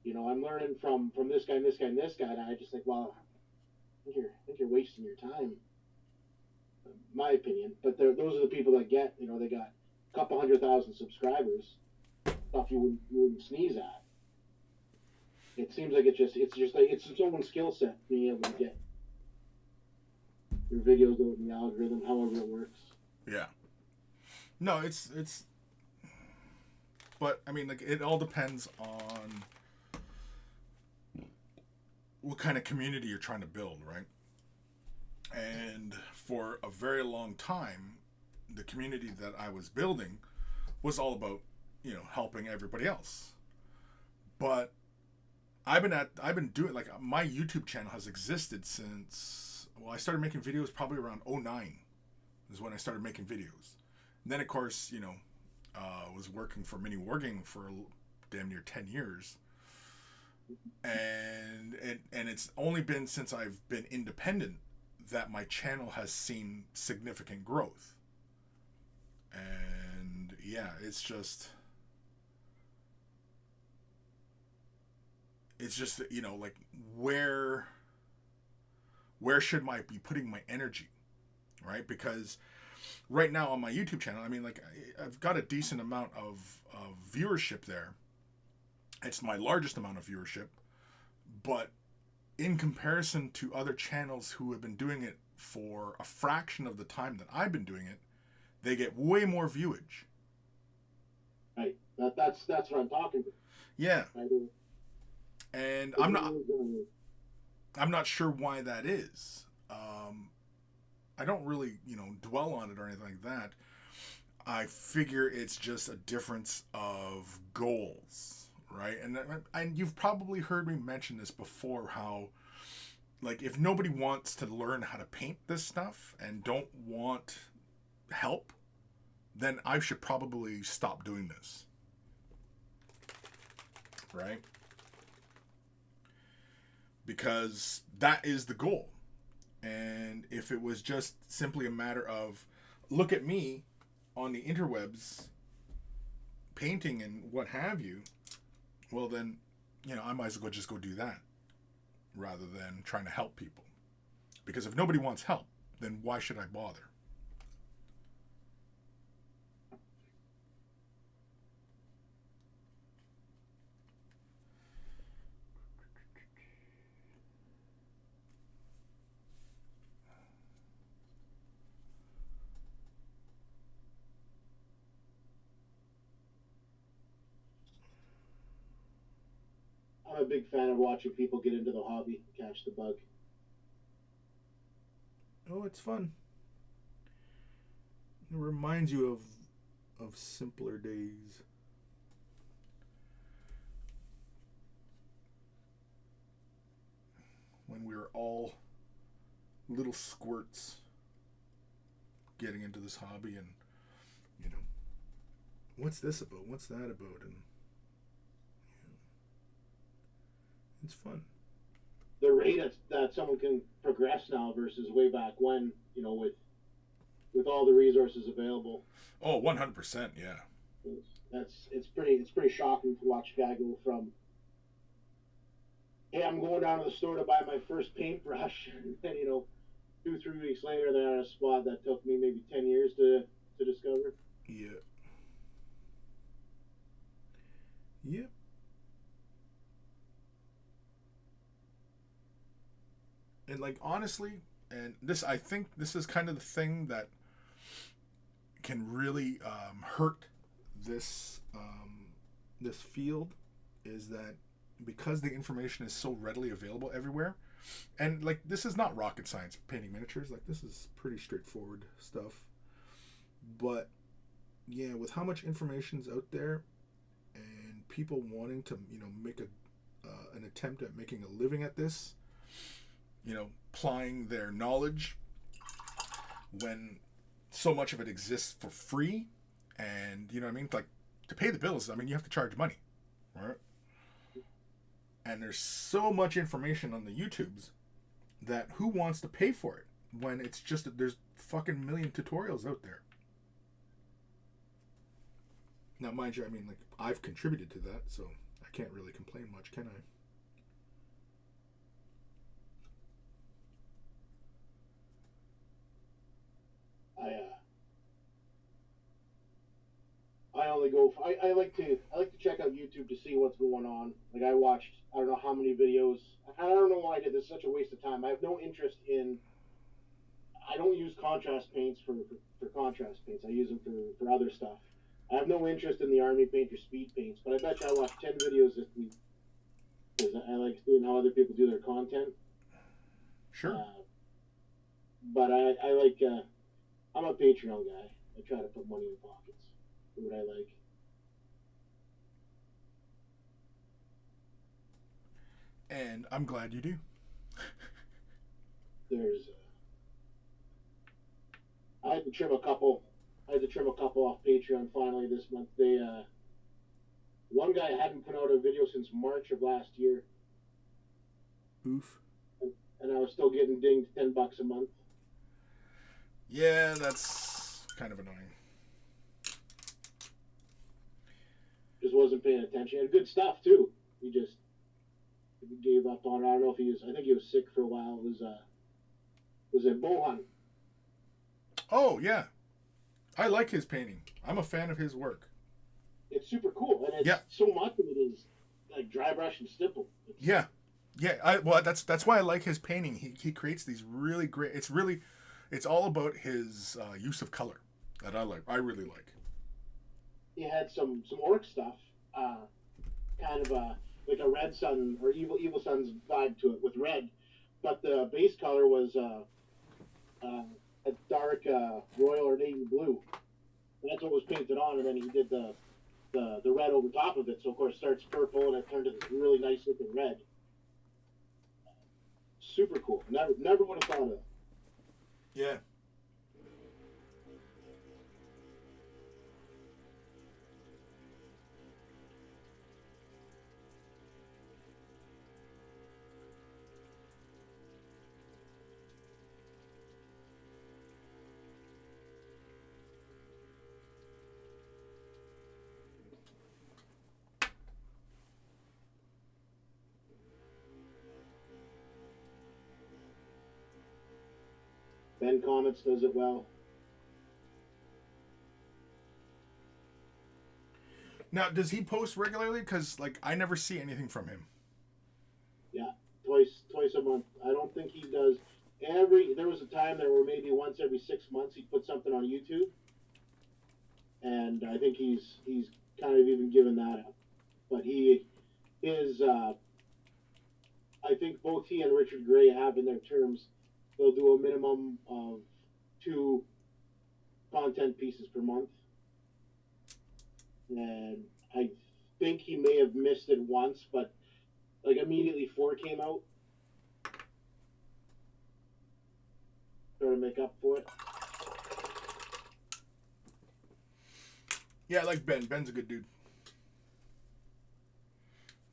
I'm learning from this guy and this guy and this guy," and I just think, well, I think you're wasting your time. My opinion, but those are the people that get, they got a couple 100,000 subscribers, stuff you wouldn't sneeze at. It seems like it's its own skill set, being able to get your videos out in the algorithm, however it works. Yeah. No, it's but I mean, it all depends on what kind of community you're trying to build, right? And for a very long time, the community that I was building was all about helping everybody else. But I've been doing, like, my YouTube channel has existed since, well, I started making videos probably around 09 is when I started making videos. And then, of course, was working for Mini Wargaming for damn near 10 years. And it's only been since I've been independent that my channel has seen significant growth. And yeah, it's just like, where should I be putting my energy, right? Because right now on my YouTube channel, I mean, like, I've got a decent amount of viewership there. It's my largest amount of viewership, but in comparison to other channels who have been doing it for a fraction of the time that I've been doing it, they get way more viewage. Right. That's what I'm talking about. Yeah. And I'm not sure why that is. I don't really, dwell on it or anything like that. I figure it's just a difference of goals, right? And you've probably heard me mention this before, how, like, if nobody wants to learn how to paint this stuff and don't want help, then I should probably stop doing this, right? Because that is the goal. And if it was just simply a matter of, look at me on the interwebs painting and what have you, well then, I might as well just go do that rather than trying to help people. Because if nobody wants help, then why should I bother? I'm a big fan of watching people get into the hobby, catch the bug. Oh, it's fun. It reminds you of simpler days. When we were all little squirts getting into this hobby, and what's this about? What's that about? And it's fun. The rate that someone can progress now versus way back when, with all the resources available. Oh, 100%, yeah. It's pretty shocking to watch a guy go from, hey, I'm going down to the store to buy my first paintbrush, and then 2-3 weeks later they're on a spot that took me maybe 10 years to discover. Yeah. Yep. And, like, honestly, and I think this is kind of the thing that can really hurt this field, is that because the information is so readily available everywhere, and, like, this is not rocket science painting miniatures, like, this is pretty straightforward stuff, but yeah, with how much information's out there and people wanting to make an attempt at making a living at this, applying their knowledge when so much of it exists for free, and like, to pay the bills, you have to charge money, right? And there's so much information on the YouTubes that who wants to pay for it when it's just that there's fucking million tutorials out there. Now, mind you, like, I've contributed to that, so I can't really complain much, can I? I only go. I like to check out YouTube to see what's going on. Like, I watched, I don't know how many videos. I don't know why I did this. Such a waste of time. I have no interest in. I don't use contrast paints for contrast paints. I use them for other stuff. I have no interest in the army paint or speed paints. But I bet you I watched 10 videos this week because I like seeing how other people do their content. Sure. But I like. I'm a Patreon guy. I try to put money in pockets. What I like. And I'm glad you do. There's, I had to trim a couple. I had to trim a couple off Patreon finally this month. They, one guy hadn't put out a video since March of last year. Oof. And I was still getting dinged $10 a month. Yeah, that's kind of annoying. Just wasn't paying attention. He had good stuff too. He just gave up on it. I don't know if he was. I think he was sick for a while. It was in Bohan. Oh yeah, I like his painting. I'm a fan of his work. It's super cool, and it's so much of it is like dry brush and stipple. Yeah. That's why I like his painting. He creates these really great. It's all about his use of color that I really like. He had some orc stuff, kind of like a red sun or evil sun's vibe to it with red, but the base color was a dark royal or navy blue. And that's what was painted on, and then he did the red over top of it. So of course it starts purple and it turned to this really nice looking red. Super cool. Never would have thought of it. Yeah. Ben Comets does it well. Now, does he post regularly? Because I never see anything from him. Yeah, twice a month. I don't think he does there was a time there where maybe once every 6 months he'd put something on YouTube. And I think he's kind of even given that up. But I think both he and Richard Gray have in their terms, they'll do a minimum of 2 content pieces per month. And I think he may have missed it once, but immediately 4 came out. Sort of make up for it. Yeah, I like Ben. Ben's a good dude.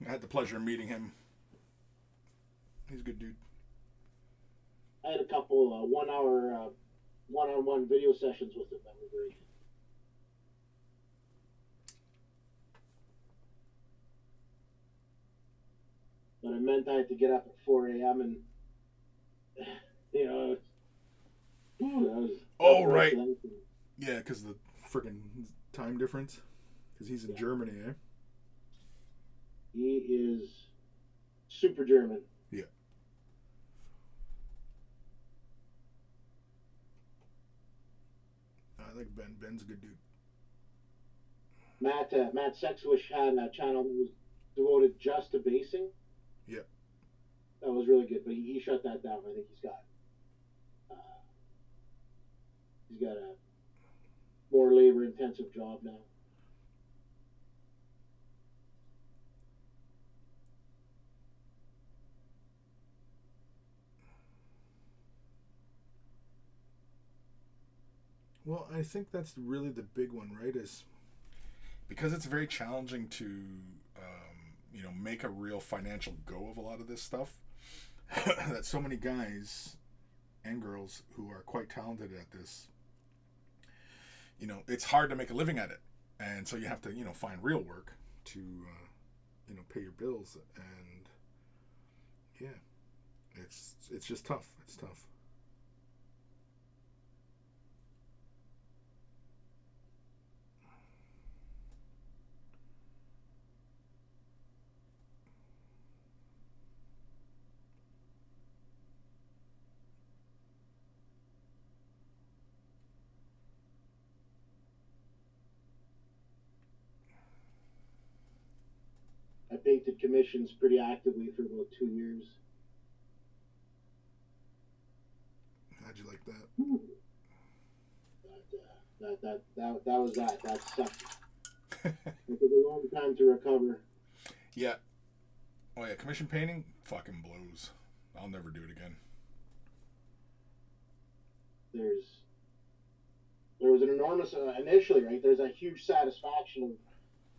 I had the pleasure of meeting him. He's a good dude. I had a couple 1 hour one-on-one video sessions with him that were great. But it meant I had to get up at 4 a.m. and that was Right. Yeah, because the freaking time difference. Because he's in Germany, eh? He is super German. Yeah. I like Ben. Ben's a good dude. Matt Sexwish had a channel that was devoted just to basing. Yeah. That was really good, but he shut that down. I think he's got a more labor-intensive job now. Well, I think that's really the big one, right? Is because it's very challenging to, make a real financial go of a lot of this stuff. That so many guys and girls who are quite talented at this, it's hard to make a living at it, and so you have to, find real work to, pay your bills, and yeah, it's just tough. It's tough. I painted commissions pretty actively for about 2 years. How'd you like that? That was that. That sucked. It took a long time to recover. Yeah. Oh yeah, commission painting, fucking blows. I'll never do it again. There was an enormous initially, right? There's a huge satisfaction of,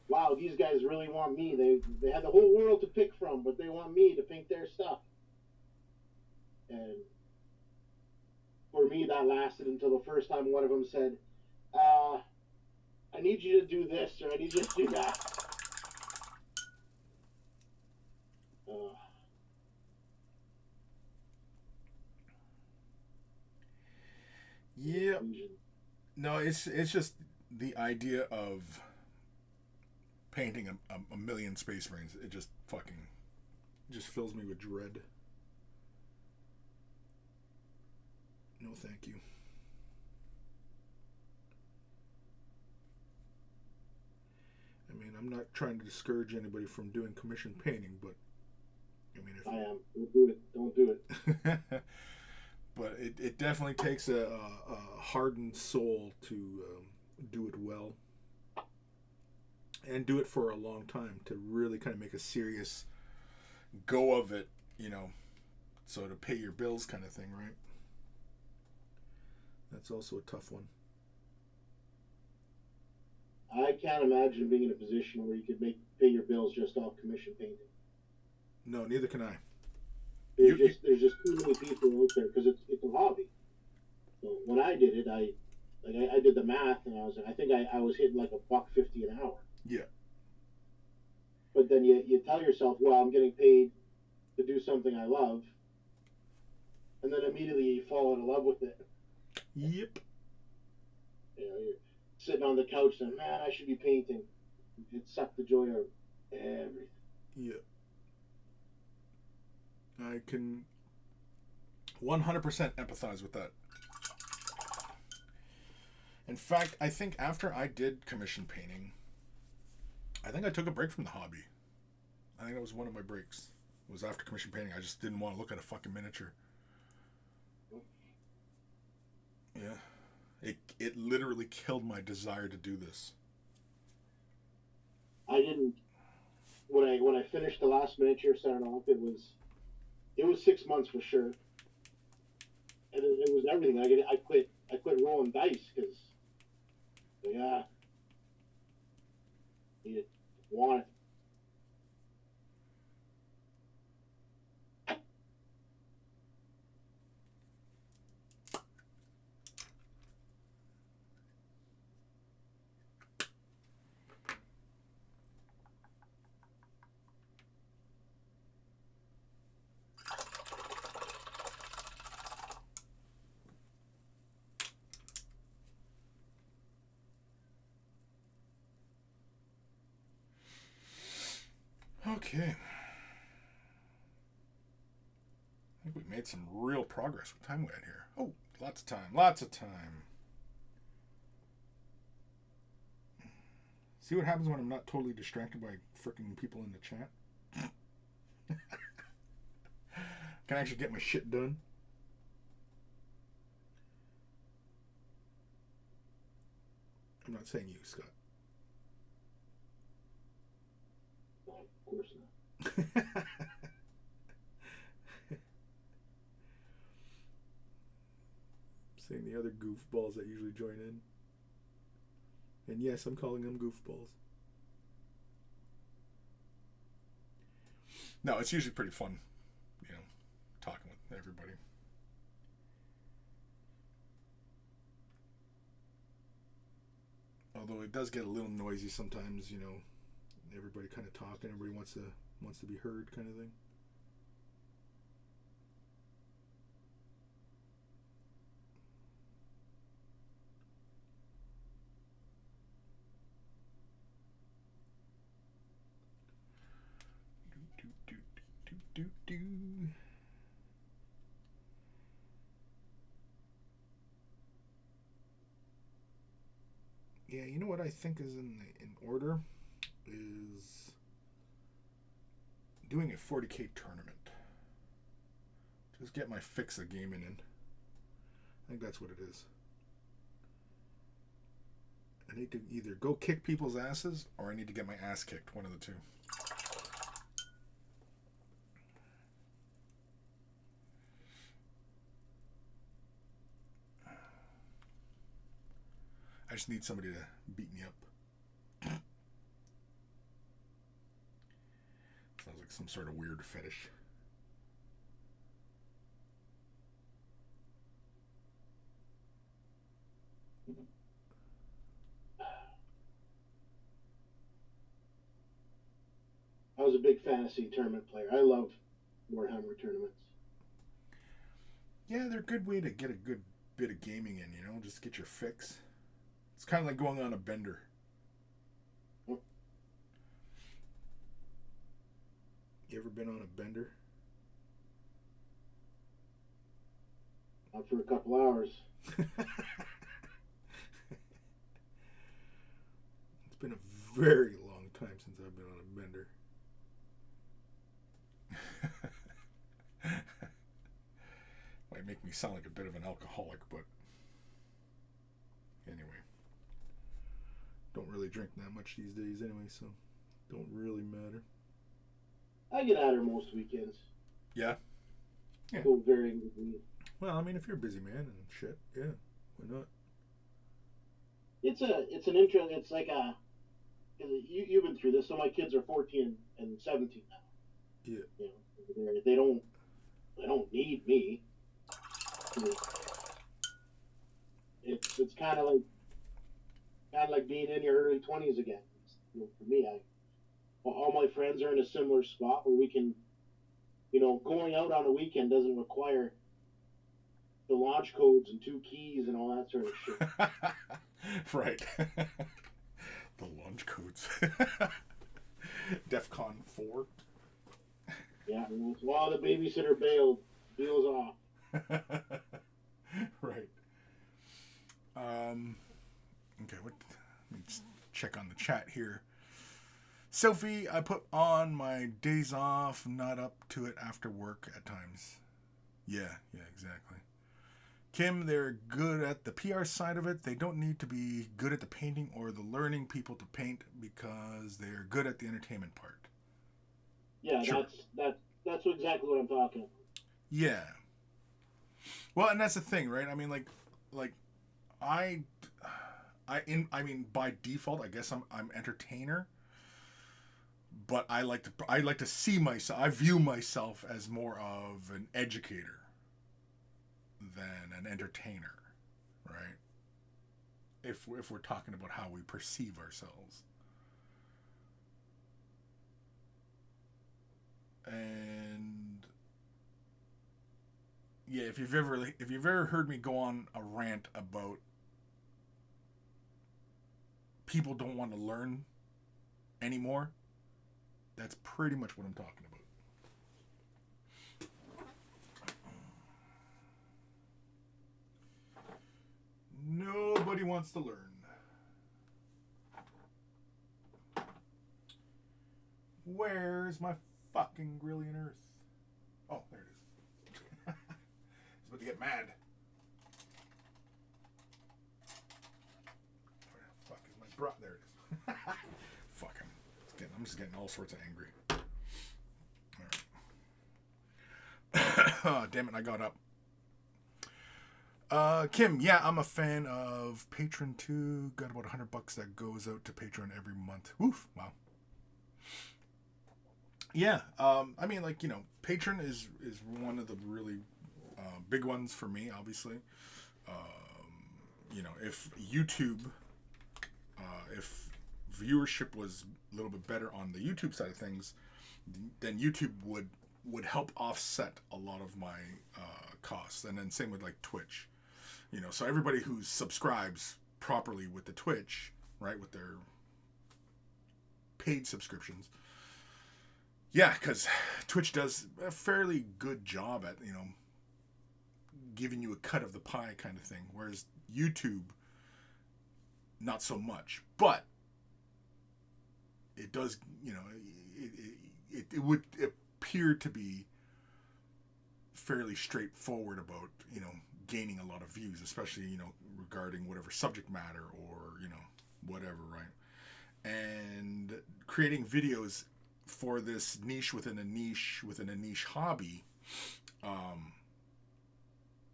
wow, these guys really want me. They had the whole world to pick from, but they want me to paint their stuff. And for me, that lasted until the first time one of them said, I need you to do this, or I need you to do that. Yeah. No, it's just the idea of painting a million Space Marines. It just fills me with dread. No, thank you. I mean, I'm not trying to discourage anybody from doing commission painting, but I mean, if I am, don't do it. Don't do it. But it definitely takes a hardened soul to do it well, and do it for a long time, to really kind of make a serious go of it, you know, so to pay your bills kind of thing, right? That's also a tough one. I can't imagine being in a position where you could pay your bills just off commission painting. No, neither can I. There's just too many people out there, because it's a hobby. So when I did it, I did the math, and I think I was hitting like $1.50 an hour. Yeah. But then you tell yourself, well, I'm getting paid to do something I love, and then immediately you fall in love with it. Yep. You know, you're sitting on the couch and, man, I should be painting. It sucked the joy out of everything. Yeah. I can 100% empathize with that. In fact, I think after I did commission painting, I think I took a break from the hobby. I think that was one of my breaks. It was after commission painting. I just didn't want to look at a fucking miniature. Yeah. It literally killed my desire to do this. I didn't. When I finished the last miniature starting off, it was 6 months for sure, and it was everything. I quit rolling dice because you want it. Okay. I think we made some real progress. What time we at here? Oh, lots of time. Lots of time. See what happens when I'm not totally distracted by freaking people in the chat? Can I actually get my shit done? I'm not saying you, Scott. Of course not. Saying the other goofballs that usually join in. And yes, I'm calling them goofballs. No, it's usually pretty fun, you know, talking with everybody. Although it does get a little noisy sometimes, you know. Everybody kind of talking, everybody wants to be heard, kind of thing. Do. Yeah, you know what I think is in order is doing a 40k tournament. Just get my fix of gaming in. I think that's what it is. I need to either go kick people's asses or I need to get my ass kicked. One of the two. just need somebody to beat me up. Sounds like some sort of weird fetish. I was a big fantasy tournament player. I love Warhammer tournaments. Yeah, they're a good way to get a good bit of gaming in, you know, just get your fix. It's kind of like going on a bender. Hmm. You ever been on a bender? Not for a couple hours. It's been a very long time since I've been on a bender. Might make me sound like a bit of an alcoholic, but anyway. Don't really drink that much these days anyway, so don't really matter. I get at her most weekends. Yeah? Yeah. So varying degree. Well, I mean, if you're a busy man and shit, yeah, why not? It's an intro. It's like you've been through this. So my kids are 14 and 17 now. Yeah. You know, they don't need me. It's kind of like being in your early 20s again. You know, for me, all my friends are in a similar spot where we can, you know, going out on a weekend doesn't require the launch codes and 2 keys and all that sort of shit. Right. The launch codes. DEFCON 4. Yeah. Well, the babysitter bailed. Deal's off. Right. Okay, let me just check on the chat here. Sophie, I put on my days off, not up to it after work at times. Yeah, exactly. Kim, they're good at the PR side of it. They don't need to be good at the painting or the learning people to paint because they're good at the entertainment part. Yeah, sure. That's exactly what I'm talking about. Yeah. Well, and that's the thing, right? I mean, like I mean, by default, I guess I'm entertainer, but I like to see myself. I view myself as more of an educator than an entertainer, right? If we're talking about how we perceive ourselves. And yeah, if you've ever heard me go on a rant about people don't want to learn anymore, that's pretty much what I'm talking about. Nobody wants to learn. Where's my fucking Grillion Earth? Oh, there it is. It's about to get mad. Where the fuck is my bra? There it is. Fuck him. I'm just getting all sorts of angry. Alright. Oh, damn it, I got up. Kim, yeah, I'm a fan of Patreon too. Got about $100 that goes out to Patreon every month. Woof, wow. Yeah, I mean, like, you know, Patreon is one of the really big ones for me, obviously. You know, if YouTube, if viewership was a little bit better on the YouTube side of things, then YouTube would help offset a lot of my costs. And then same with like Twitch. You know, so everybody who subscribes properly with the Twitch, right, with their paid subscriptions. Yeah, because Twitch does a fairly good job at, you know, giving you a cut of the pie kind of thing, whereas YouTube, not so much. But it does, you know, it would appear to be fairly straightforward about, you know, gaining a lot of views, especially, you know, regarding whatever subject matter or, you know, whatever, right? And creating videos for this niche within a niche hobby,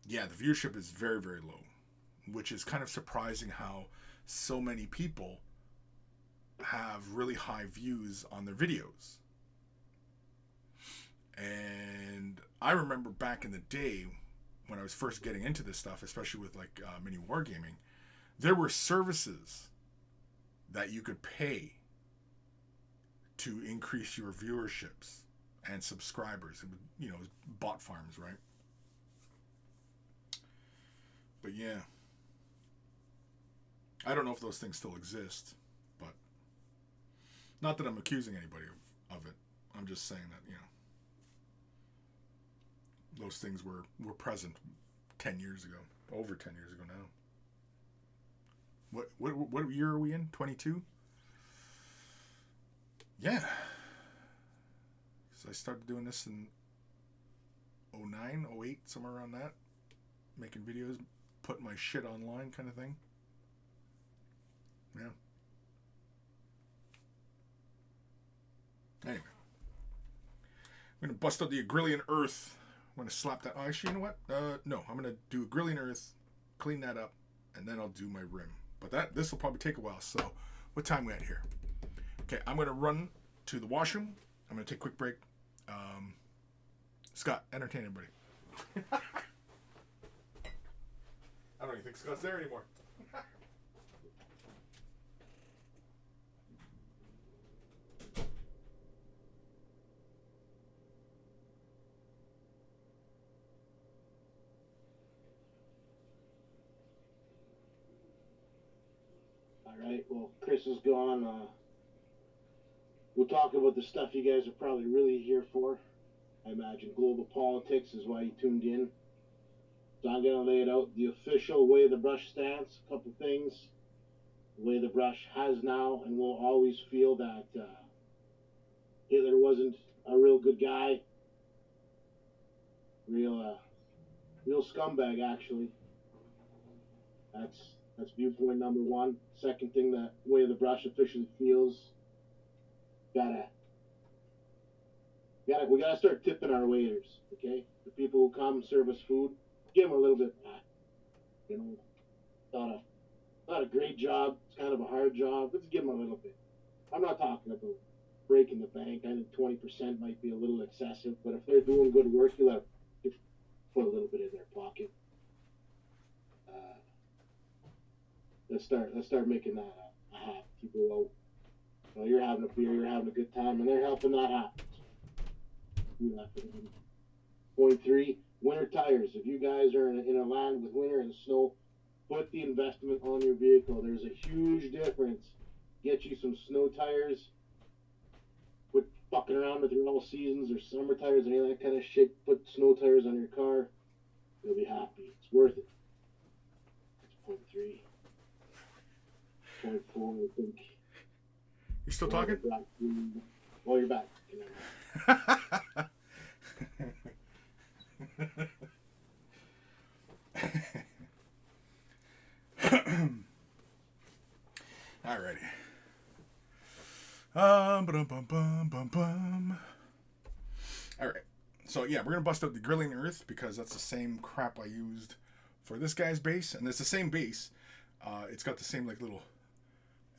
yeah, the viewership is very, very low, which is kind of surprising how so many people have really high views on their videos. And I remember back in the day when I was first getting into this stuff, especially with like mini wargaming, there were services that you could pay to increase your viewerships and subscribers. You know, bot farms, right? But yeah, I don't know if those things still exist, but not that I'm accusing anybody of it. I'm just saying that, you know, those things were present 10 years ago, over 10 years ago now. What year are we in? 22? Yeah. So I started doing this in 09, 08, somewhere around that. Making videos, putting my shit online kind of thing. Yeah. Anyway. I'm going to bust out the Agrillian Earth. I'm going to slap that. Oh, actually, you know what? No, I'm going to do Agrillian Earth, clean that up, and then I'll do my rim. But this will probably take a while. So, what time we at here? Okay, I'm going to run to the washroom. I'm going to take a quick break. Scott, entertain everybody. I don't even think Scott's there anymore. All right. Well, Chris is gone. We'll talk about the stuff you guys are probably really here for. I imagine global politics is why you tuned in. So I'm going to lay it out. The official Way of the Brush stance. A couple things. The Way of the Brush has now and will always feel that Hitler wasn't a real good guy. Real scumbag, actually. That's viewpoint number one. Second thing that Way of the Brush officially feels, we gotta start tipping our waiters, okay? The people who come serve us food, give them a little bit back. You know, not a great job. It's kind of a hard job. Let's give them a little bit. I'm not talking about breaking the bank. I think 20% might be a little excessive, but if they're doing good work, you let them put a little bit in their pocket. Let's start making that a habit. People go, well, you're having a beer, you're having a good time, and they're helping that happen. Do that for them. Point 3, winter tires. If you guys are in a land with winter and snow, put the investment on your vehicle. There's a huge difference. Get you some snow tires. Quit fucking around with your all seasons or summer tires, any of that kind of shit. Put snow tires on your car. You'll be happy. It's worth it. That's point 3. Point 4, I think. You still talking? Oh, you're back. Alrighty. Alright. So yeah, we're gonna bust out the Grilling Earth because that's the same crap I used for this guy's base, and it's the same base. It's got the same like little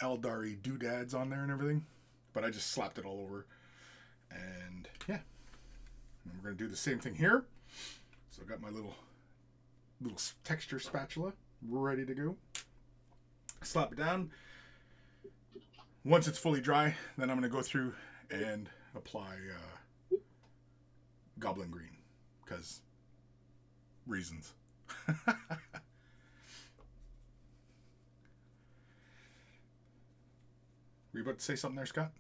Eldari doodads on there and everything, but I just slapped it all over. And yeah, and we're gonna do the same thing here. So I got my little texture spatula ready to go. Slap it down. Once it's fully dry, then I'm gonna go through and apply Goblin green, because reasons. Were you about to say something there, Scott?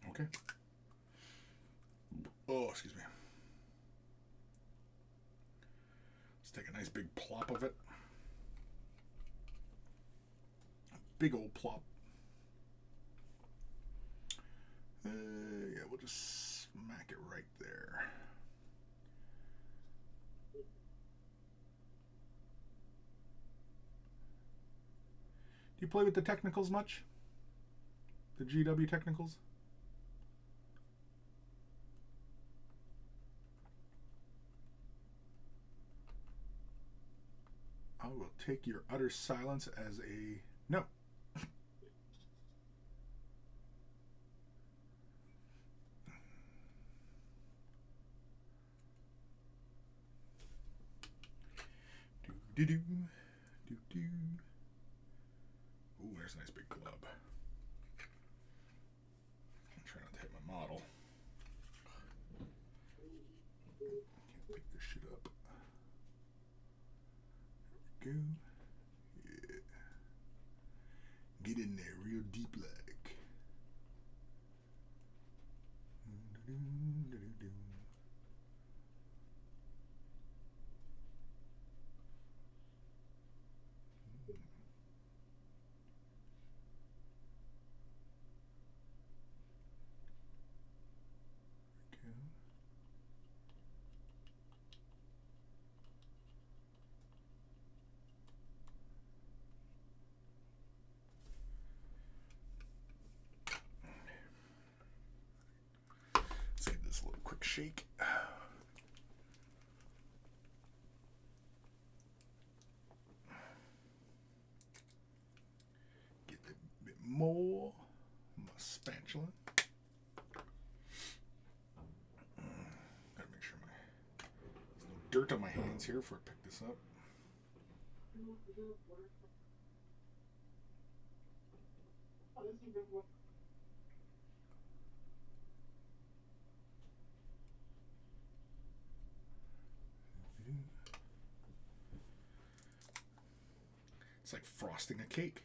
Okay. Oh, excuse me. Let's take a nice big plop of it. A big old plop. Yeah, we'll just smack it right there. Do you play with the technicals much? The GW technicals? I will take your utter silence as a no. Do do do do. Ooh, there's a nice big club. I'm trying not to hit my model. Can't pick this shit up. There we go. Yeah. Get in there real deep like. Let's give this a little quick shake. Get a bit more of my spatula. Gotta make sure there's no dirt on my hands here before I pick this up. It's like frosting a cake.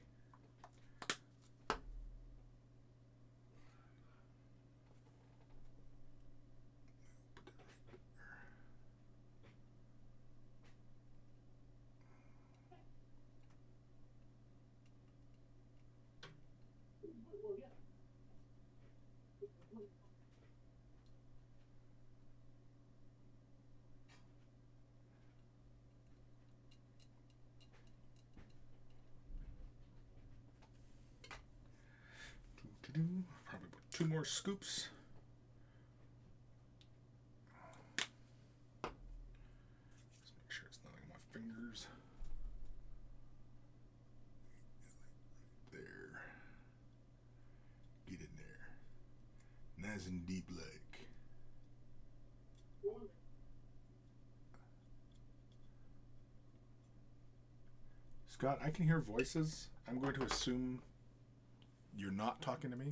Probably put 2 more scoops. Just make sure it's not on my fingers. There. Get in there. Nice and deep like. Scott, I can hear voices. I'm going to assume you're not talking to me.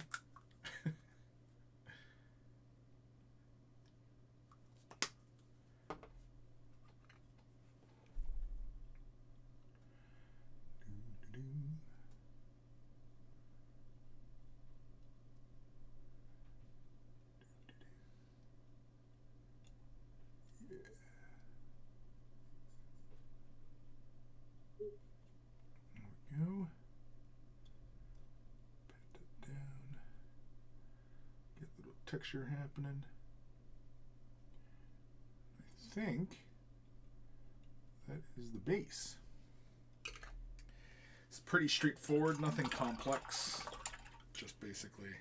There we go. Texture happening. I think that is the base. It's pretty straightforward, nothing complex. Just basically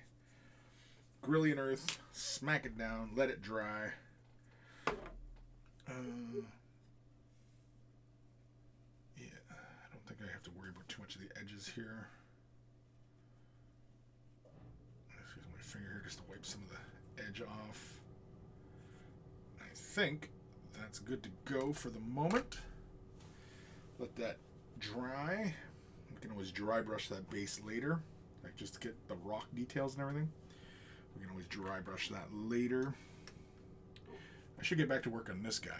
Grillian earth, smack it down, let it dry. Yeah, I don't think I have to worry about too much of the edges here. Using my finger here just to wipe some of the edge off. I think that's good to go for the moment. Let that dry. We can always dry brush that base later, like just to get the rock details and everything. We can always dry brush that later. I should get back to work on this guy.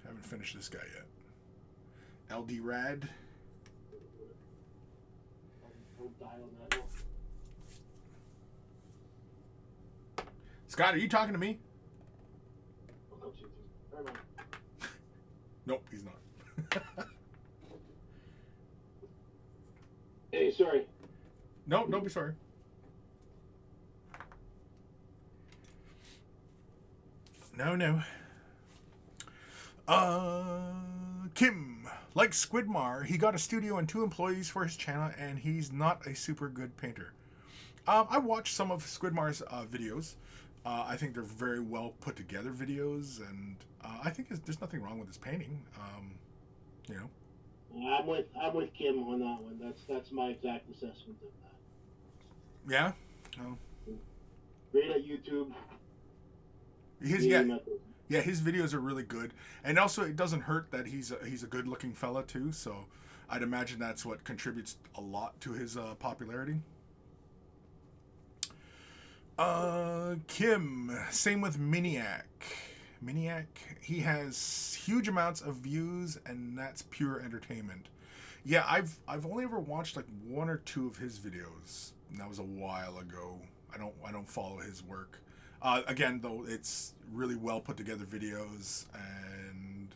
I haven't finished this guy yet. LD Rad. Scott, are you talking to me? Nope, he's not. Hey, sorry. No, don't be sorry. No. Kim, like Squidmar, he got a studio and 2 employees for his channel, and he's not a super good painter. I watched some of Squidmar's videos. I think they're very well put together videos, and I think there's nothing wrong with his painting. You know. I'm with Kim on that one. That's my exact assessment of Yeah. Oh. that. Great at YouTube. His yeah. Medium at the Yeah, his videos are really good, and also it doesn't hurt that he's a good looking fella too. So, I'd imagine that's what contributes a lot to his popularity. Kim, same with Miniac. Miniac, he has huge amounts of views, and that's pure entertainment. Yeah, I've only ever watched like one or two of his videos. And that was a while ago. I don't follow his work. Again, though, it's really well put together videos, and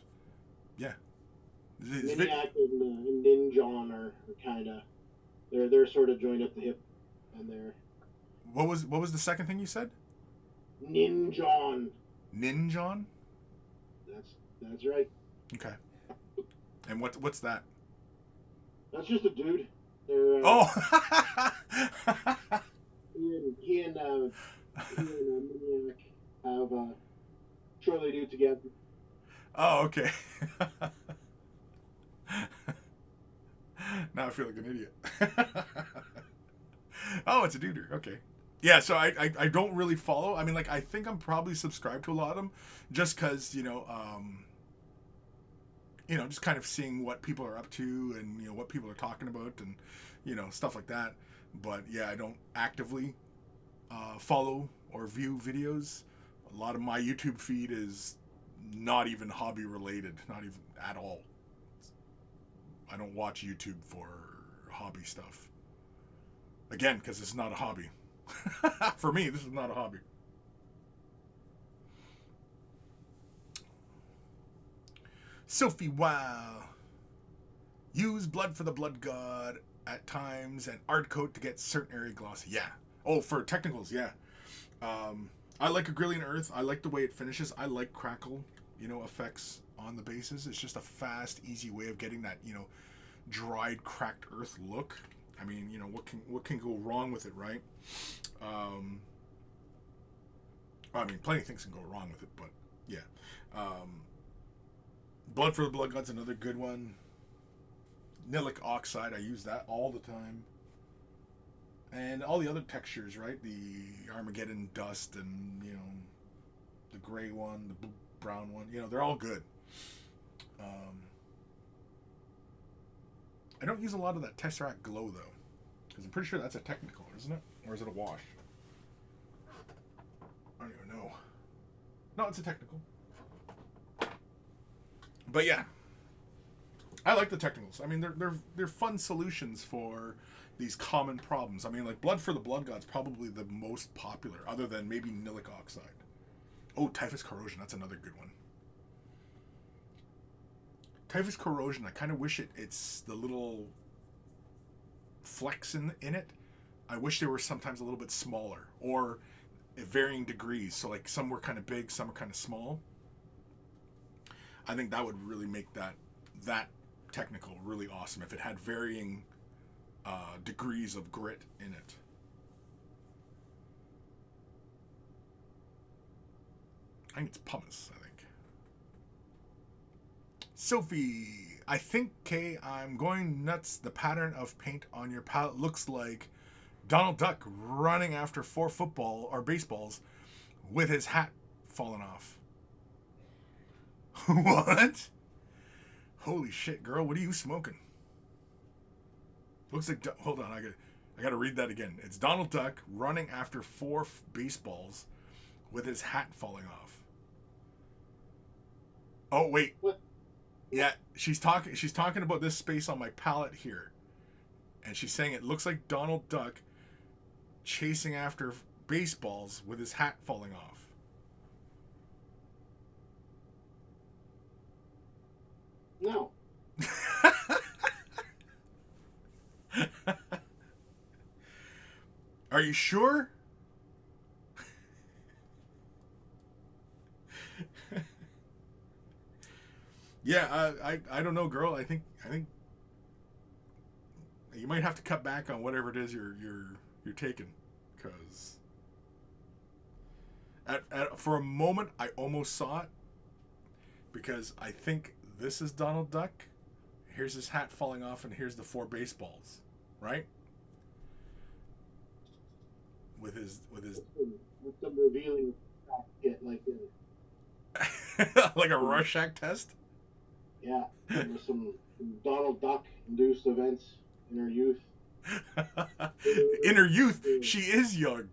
yeah, Miniac and Ninjon are kind of they're sort of joined at the hip, and they're what was the second thing you said? Ninjon. Ninjon. That's right. Okay. And what's that? That's just a dude. They're Oh. he and Miniac have a show they do together. Oh, okay. Now I feel like an idiot. Oh, it's a duder. Okay. Yeah, so I don't really follow. I mean, like, I think I'm probably subscribed to a lot of them just because, just kind of seeing what people are up to and, what people are talking about and, stuff like that. But, yeah, I don't actively follow or view videos. A lot of my YouTube feed is not even hobby related, not even at all. I don't watch YouTube for hobby stuff. Again, because it's not a hobby. For me, this is not a hobby. Sophie, wow. Use blood for the blood god at times and art coat to get certain area glossy. Yeah. Oh, for technicals, yeah. I like Agrilian Earth. I like the way it finishes. I like crackle, effects on the bases. It's just a fast, easy way of getting that, dried, cracked earth look. I mean, what can go wrong with it, right? I mean, plenty of things can go wrong with it, but yeah. Blood for the Blood God's another good one. Nilic Oxide, I use that all the time. And all the other textures, right? The Armageddon Dust and, the gray one, the brown one, they're all good. I don't use a lot of that Tesseract Glow, though. Because I'm pretty sure that's a technical, isn't it? Or is it a wash? I don't even know. No, it's a technical. But yeah. I like the technicals. I mean, they're fun solutions for these common problems. I mean, like, Blood for the Blood God's probably the most popular, other than maybe Nilic Oxide. Oh, Typhus Corrosion, that's another good one. Typhus Corrosion, I kind of wish it's the little flecks in it. I wish they were sometimes a little bit smaller, or at varying degrees. So, like, some were kind of big, some were kind of small. I think that would really make that technical really awesome if it had varying degrees of grit in it. I think it's pumice, I think. Sophie, I think, Kay, I'm going nuts. The pattern of paint on your palette looks like Donald Duck running after 4 football or baseballs with his hat falling off. What? Holy shit, girl, what are you smoking? Looks like, hold on, I gotta read that again. It's Donald Duck running after 4 baseballs with his hat falling off. Oh, wait. What? Yeah, she's talking about this space on my palette here. And she's saying it looks like Donald Duck chasing after baseballs with his hat falling off. No. Are you sure? Yeah, I don't know, girl. I think you might have to cut back on whatever it is you're taking, because for a moment I almost saw it, because I think this is Donald Duck. here's his hat falling off, and here's the 4 baseballs, right? With his with some revealing shit like like a Rorschach test. Yeah, there was some Donald Duck induced events in her youth. In her youth, she is young.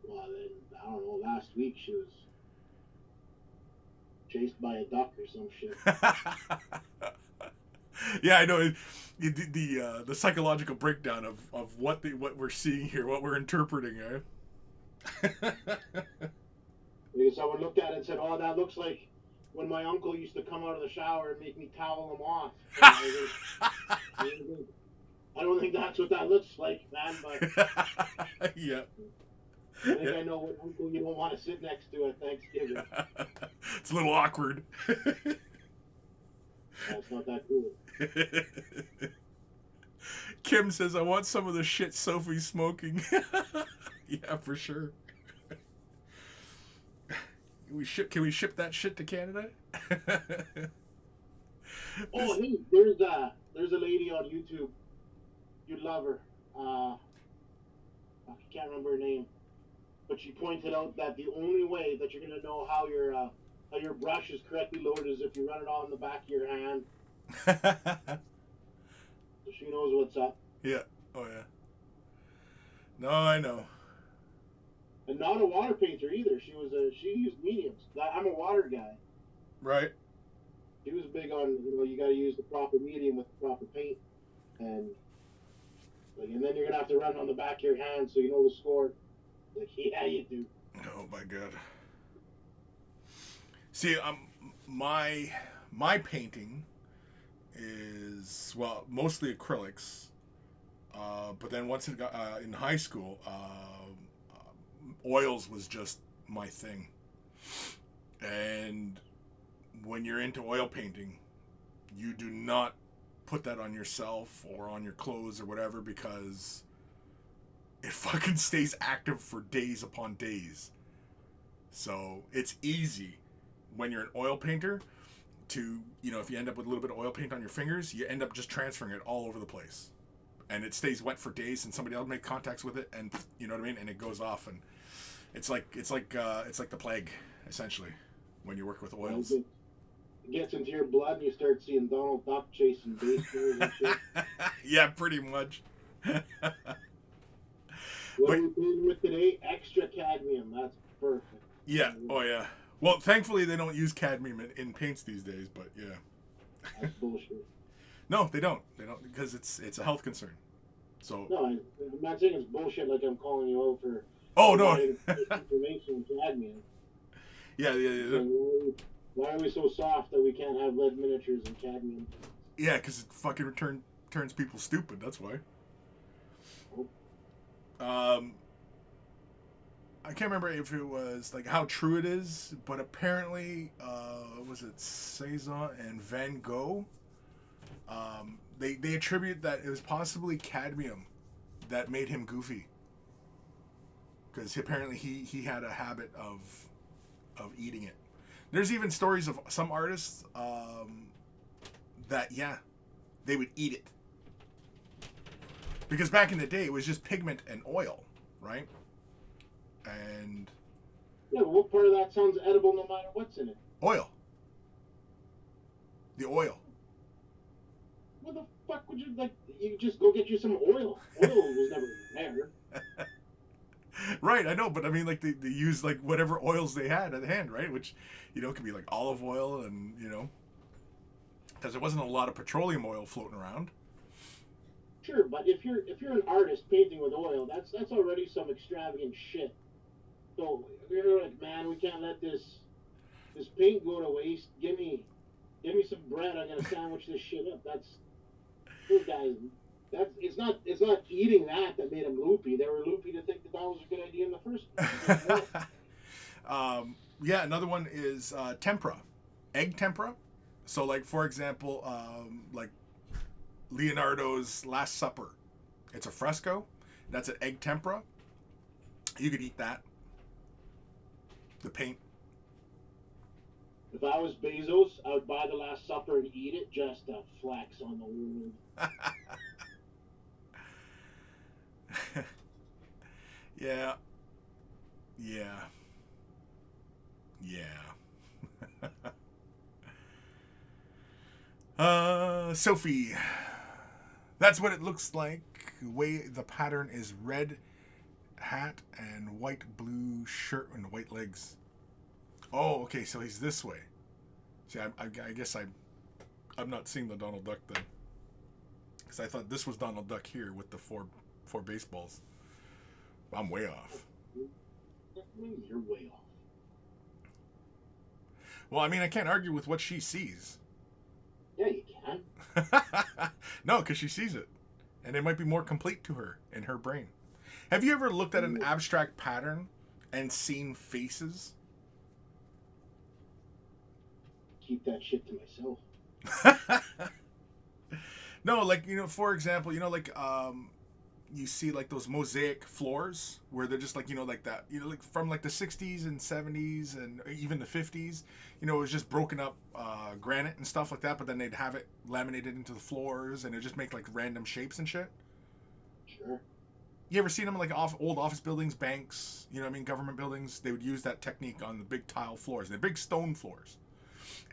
Well, then, I don't know. Last week she was chased by a duck or some shit. Yeah, I know. The psychological breakdown of what we're seeing here, what we're interpreting, eh? Because someone looked at it and said, "Oh, that looks like when my uncle used to come out of the shower and make me towel him off." I don't think that's what that looks like, man. But yeah. I think I know what uncle you don't want to sit next to at Thanksgiving. It's a little awkward. That's not that cool. Kim says, "I want some of the shit Sophie's smoking." Yeah, for sure. Can we ship that shit to Canada? Oh, hey, there's a lady on YouTube. You'd love her. I can't remember her name, but she pointed out that the only way that you're gonna know how your brush is correctly loaded is if you run it on the back of your hand. So she knows what's up. Yeah. Oh yeah. No, I know. And not a water painter either. She used mediums. I'm a water guy. Right. She was big on, you got to use the proper medium with the proper paint, and then you're gonna have to run on the back of your hand so you know the score. Like, yeah, you do. Oh my god. See, my painting is, well, mostly acrylics, but then once it got in high school, oils was just my thing. And when you're into oil painting, you do not put that on yourself or on your clothes or whatever, because it fucking stays active for days upon days. So it's easy when you're an oil painter to, if you end up with a little bit of oil paint on your fingers, you end up just transferring it all over the place. And it stays wet for days, and somebody else make contacts with it, and you know what I mean, and it goes off, and it's like the plague, essentially, when you work with oils. It gets into your blood, and you start seeing Donald Duck chasing baseballers and shit. Yeah, pretty much. What are we doing with today? Extra cadmium. That's perfect. Yeah. Oh yeah. Well, thankfully they don't use cadmium in paints these days, but yeah. That's bullshit. No, they don't. They don't, because it's a health concern. So. No, I'm not saying it's bullshit like I'm calling you out for. Oh no. Information cadmium. Yeah. So why are we so soft that we can't have lead miniatures and cadmium? Yeah, because it fucking turns people stupid. That's why. I can't remember if it was like how true it is, but apparently, was it Cezanne and Van Gogh? They attribute that it was possibly cadmium that made him goofy, because apparently he had a habit of eating it. There's even stories of some artists that they would eat it, because back in the day it was just pigment and oil, right? And yeah, but what part of that sounds edible no matter what's in it? Oil. The oil. What the fuck would you like? You just go get you some oil. Oil was never there. Right, I know, but I mean, like they use like whatever oils they had at hand, right? Which, could be like olive oil, and because there wasn't a lot of petroleum oil floating around. Sure, but if you're an artist painting with oil, that's already some extravagant shit. So you're like, man, we can't let this paint go to waste. Give me some bread. I'm gonna sandwich this shit up. Those guys. It's not eating that made them loopy. They were loopy to think that was a good idea in the first place. Yeah, another one is tempera, egg tempera. So, like, for example, like Leonardo's Last Supper. It's a fresco. That's an egg tempera. You could eat that. The paint. If I was Bezos, I would buy the Last last supper and eat it just to flex on the world. Yeah. Yeah. Sophie. That's what it looks like. The way the pattern is red hat and white blue shirt and white legs. Oh, okay, so he's this way. See, I guess I'm not seeing the Donald Duck then. Because I thought this was Donald Duck here with the four baseballs. I'm way off. You're way off. Well, I mean, I can't argue with what she sees. Yeah, you can. No, because she sees it. And it might be more complete to her in her brain. Have you ever looked at an abstract pattern and seen faces? Keep that shit to myself. No, like, for example, like, you see, like, those mosaic floors where they're just, like, like that, like, from, like, the 60s and 70s and even the 50s, it was just broken up granite and stuff like that, but then they'd have it laminated into the floors and it'd just make, like, random shapes and shit. Sure. You ever seen them, like, old office buildings, banks, government buildings? They would use that technique on the big tile floors, the big stone floors.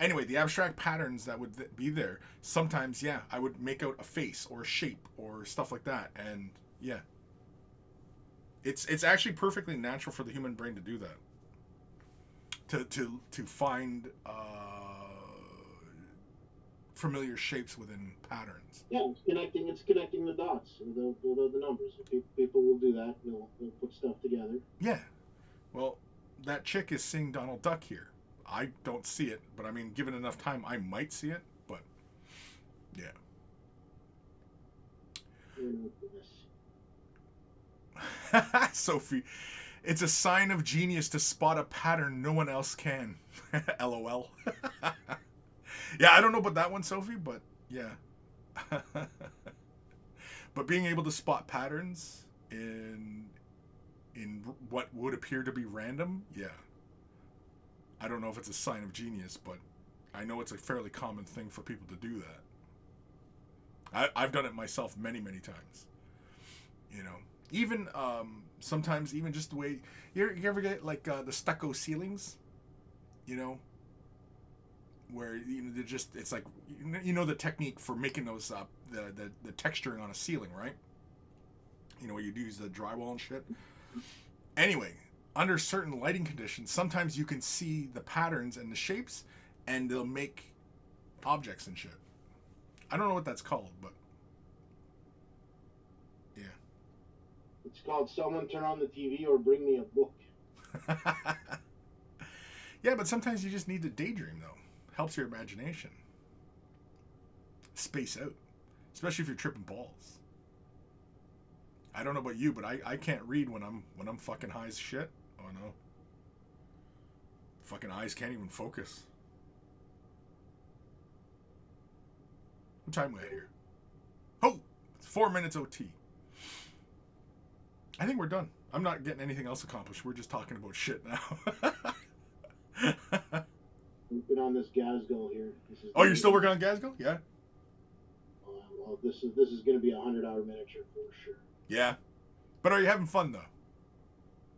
Anyway, the abstract patterns that would be there, sometimes, yeah, I would make out a face or a shape or stuff like that, and yeah. It's actually perfectly natural for the human brain to do that. To find familiar shapes within patterns. Yeah, it's connecting the dots, the numbers. People will do that. They'll put stuff together. Yeah. Well, that chick is seeing Donald Duck here. I don't see it, but I mean, given enough time, I might see it, but yeah. Sophie, it's a sign of genius to spot a pattern no one else can. LOL. Yeah, I don't know about that one, Sophie, but yeah. But being able to spot patterns in what would appear to be random, yeah. I don't know if it's a sign of genius, but I know it's a fairly common thing for people to do that. I've done it myself many, many times. Even sometimes even just the way you ever get like the stucco ceilings, where they're just, it's like the technique for making those the texturing on a ceiling, right? Where you use the drywall and shit. Anyway, under certain lighting conditions, sometimes you can see the patterns and the shapes, and they'll make objects and shit. I don't know what that's called, but yeah. It's called Someone Turn on the TV or Bring Me a Book. Yeah, but sometimes you just need to daydream, though. Helps your imagination. Space out. Especially if you're tripping balls. I don't know about you, but I can't read when I'm fucking high as shit. Oh no. Fucking eyes can't even focus. What time we at here? Oh! It's 4 minutes OT. I think we're done. I'm not getting anything else accomplished. We're just talking about shit now. We've been on this Gazgo here. Oh, you're still working on Gazgo? Yeah. Well, this is going to be a 100-hour miniature for sure. Yeah. But are you having fun, though?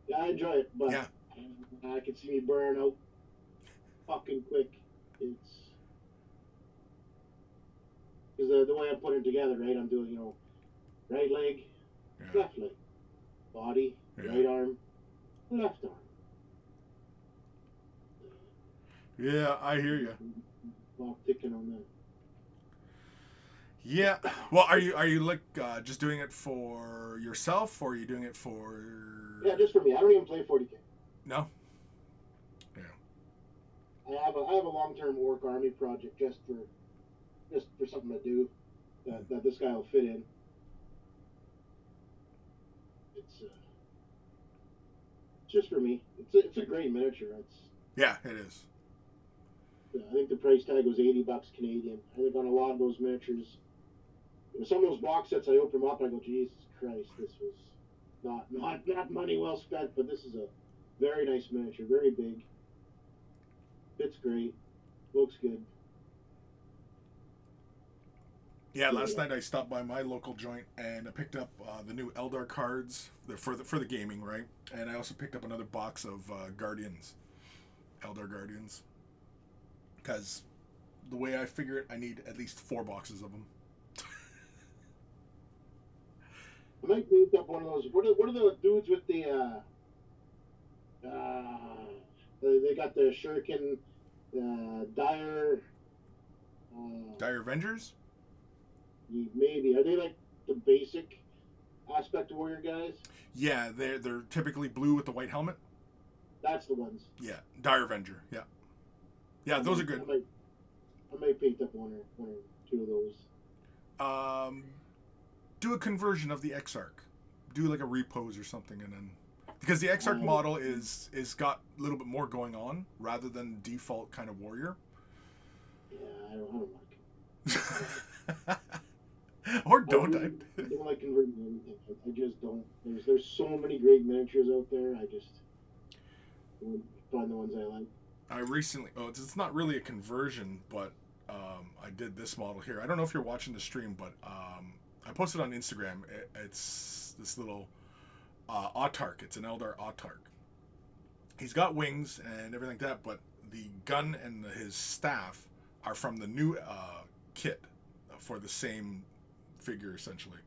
Yeah, I enjoy it, but yeah. I can see me burn out fucking quick. It's because the way I put it together, right? I'm doing, right leg, left leg, body, right arm, left arm. Yeah, I hear you. Clock ticking on that. Yeah. Well, are you like just doing it for yourself, or are you doing it for? Yeah, just for me. I don't even play 40K. No. Yeah. I have a long-term orc army project just for something to do that this guy will fit in. It's just for me. It's a great miniature. Yeah, it is. I think the price tag was $80 Canadian. I think on a lot of those miniatures, some of those box sets, I open them up and I go, Jesus Christ, this was not money well spent. But this is a very nice miniature, very big, fits great, looks good. Yeah, last night I stopped by my local joint and I picked up the new Eldar cards for the gaming, right? And I also picked up another box of Guardians, Eldar Guardians, because the way I figure it, I need at least 4 boxes of them. I might pick up one of those. What are the dudes with the they got the shuriken, dire. Dire Avengers? Maybe are they like the basic aspect warrior guys? Yeah, they're typically blue with the white helmet. That's the ones. Yeah, Dire Avenger. Yeah, yeah, those are good. I might pick up one or two of those. Do a conversion of the Exarch. Do like a repose or something, and then because the Exarch model is got a little bit more going on rather than default kind of warrior. Yeah, I don't like it. Or don't I don't like converting anything. I just don't. There's so many great miniatures out there. I just find the ones I like. I recently, it's not really a conversion, but I did this model here. I don't know if you're watching the stream, but I posted on Instagram. It's this little Autark. It's an Eldar Autark. He's got wings and everything like that, but the gun and his staff are from the new kit for the same figure, essentially.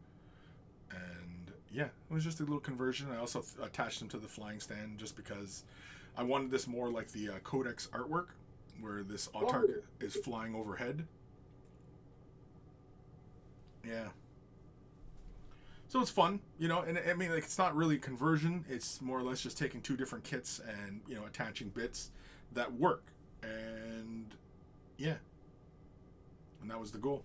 And yeah, it was just a little conversion. I also attached him to the flying stand just because I wanted this more like the Codex artwork, where this Autark is flying overhead. Yeah. So it's fun, you know, and I mean, like, it's not really conversion. It's more or less just taking 2 different kits and, you know, attaching bits that work. And yeah. And that was the goal.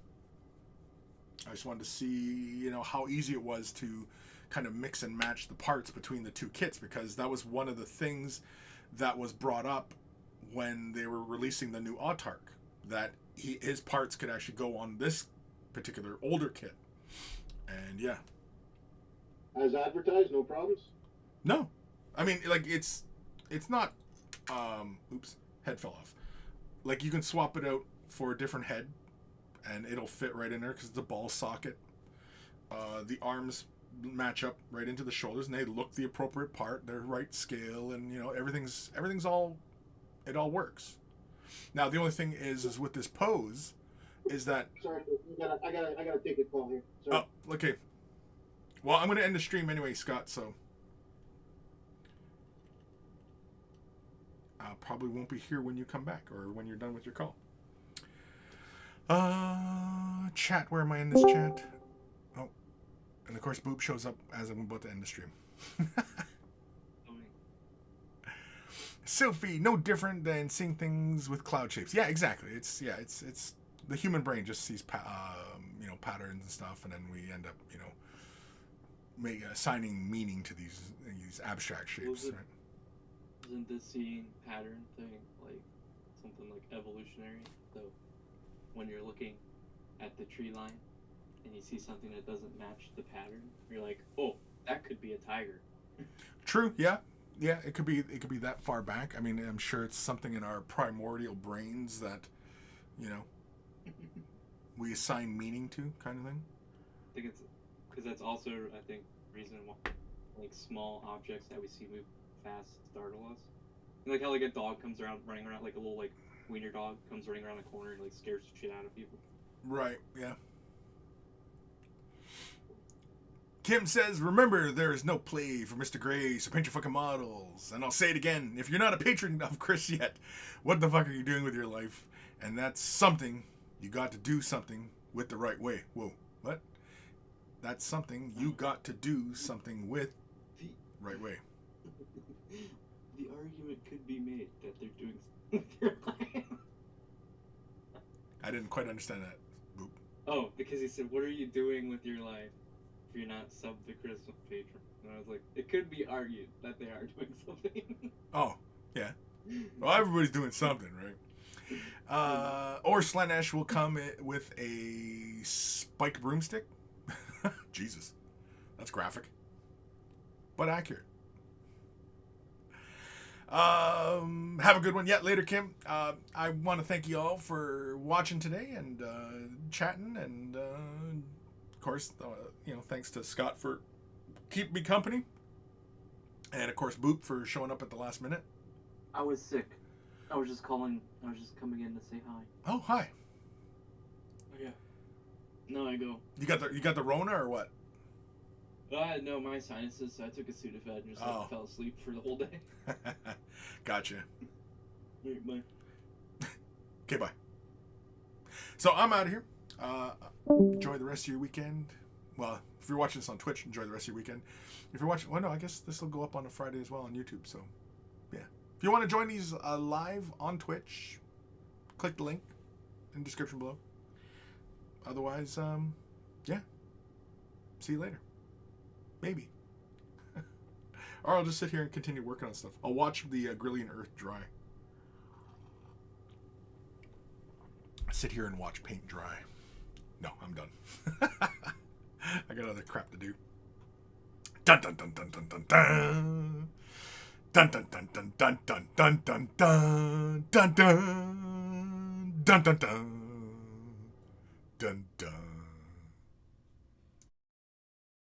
I just wanted to see, you know, how easy it was to kind of mix and match the parts between the 2 kits, because that was one of the things that was brought up when they were releasing the new Autark, that his parts could actually go on this particular older kit. And yeah. As advertised, no problems? No. I mean, like, it's not, oops, head fell off. Like, you can swap it out for a different head, and it'll fit right in there because it's a ball socket. The arms match up right into the shoulders, and they look the appropriate part. They're right scale, and, you know, everything's all, it all works. Now, the only thing is with this pose, is that... Sorry, I gotta take a call here. Sorry. Oh, okay. Well, I'm going to end the stream anyway, Scott, so... I probably won't be here when you come back, or when you're done with your call. Chat, where am I in this chat? Oh, and of course Boop shows up as I'm about to end the stream. Sophie, no different than seeing things with cloud shapes. Yeah, exactly. It's the human brain just sees patterns and stuff, and then we end up, you know, assigning meaning to these abstract shapes. Right? Isn't this seeing pattern thing like something like evolutionary? So when you're looking at the tree line and you see something that doesn't match the pattern, you're like, oh, that could be a tiger. True. Yeah. Yeah. It could be that far back. I mean, I'm sure it's something in our primordial brains that, you know, we assign meaning to, kind of thing. I think it's because that's also, I think, reason why like small objects that we see move fast startle us. Like how like a dog comes around running around, like a little like wiener dog comes running around the corner and like scares the shit out of people. Right, yeah. Kim says, remember, there is no play for Mr. Gray, so paint your fucking models. And I'll say it again, if you're not a patron of Chris yet, what the fuck are you doing with your life? And that's something, you got to do something with the right way. Whoa, what? That's something, you got to do something with the right way. The argument could be made that they're doing something with their life. I didn't quite understand that. Boop. Oh, because he said, what are you doing with your life if you're not sub to Chris patron? And I was like, it could be argued that they are doing something. Oh, yeah. Well, everybody's doing something, right? Or Slanesh will come with a spiked broomstick. Jesus. That's graphic. But accurate. Have a good one. Yeah, later, Kim. I want to thank you all for watching today and chatting, and of course, thanks to Scott for keeping me company, and of course, Boop for showing up at the last minute. I was sick. I was just coming in to say hi. Oh, hi. Yeah. No, I go. You got the Rona or what? No, my sinuses. So I took a Sudafed and just fell asleep for the whole day. Gotcha. Right, bye. Okay, bye. So I'm out of here. Enjoy the rest of your weekend. Well, if you're watching this on Twitch, enjoy the rest of your weekend. If you're watching, well, no, I guess this will go up on a Friday as well on YouTube. So, yeah. If you want to join these live on Twitch, click the link in the description below. Otherwise, yeah. See you later. Maybe. Or I'll just sit here and continue working on stuff. I'll watch the Grillian Earth dry. Sit here and watch paint dry. No, I'm done. I got other crap to do. Dun dun dun dun dun dun dun. Dun dun dun dun dun dun dun dun dun dun dun dun dun dun dun dun.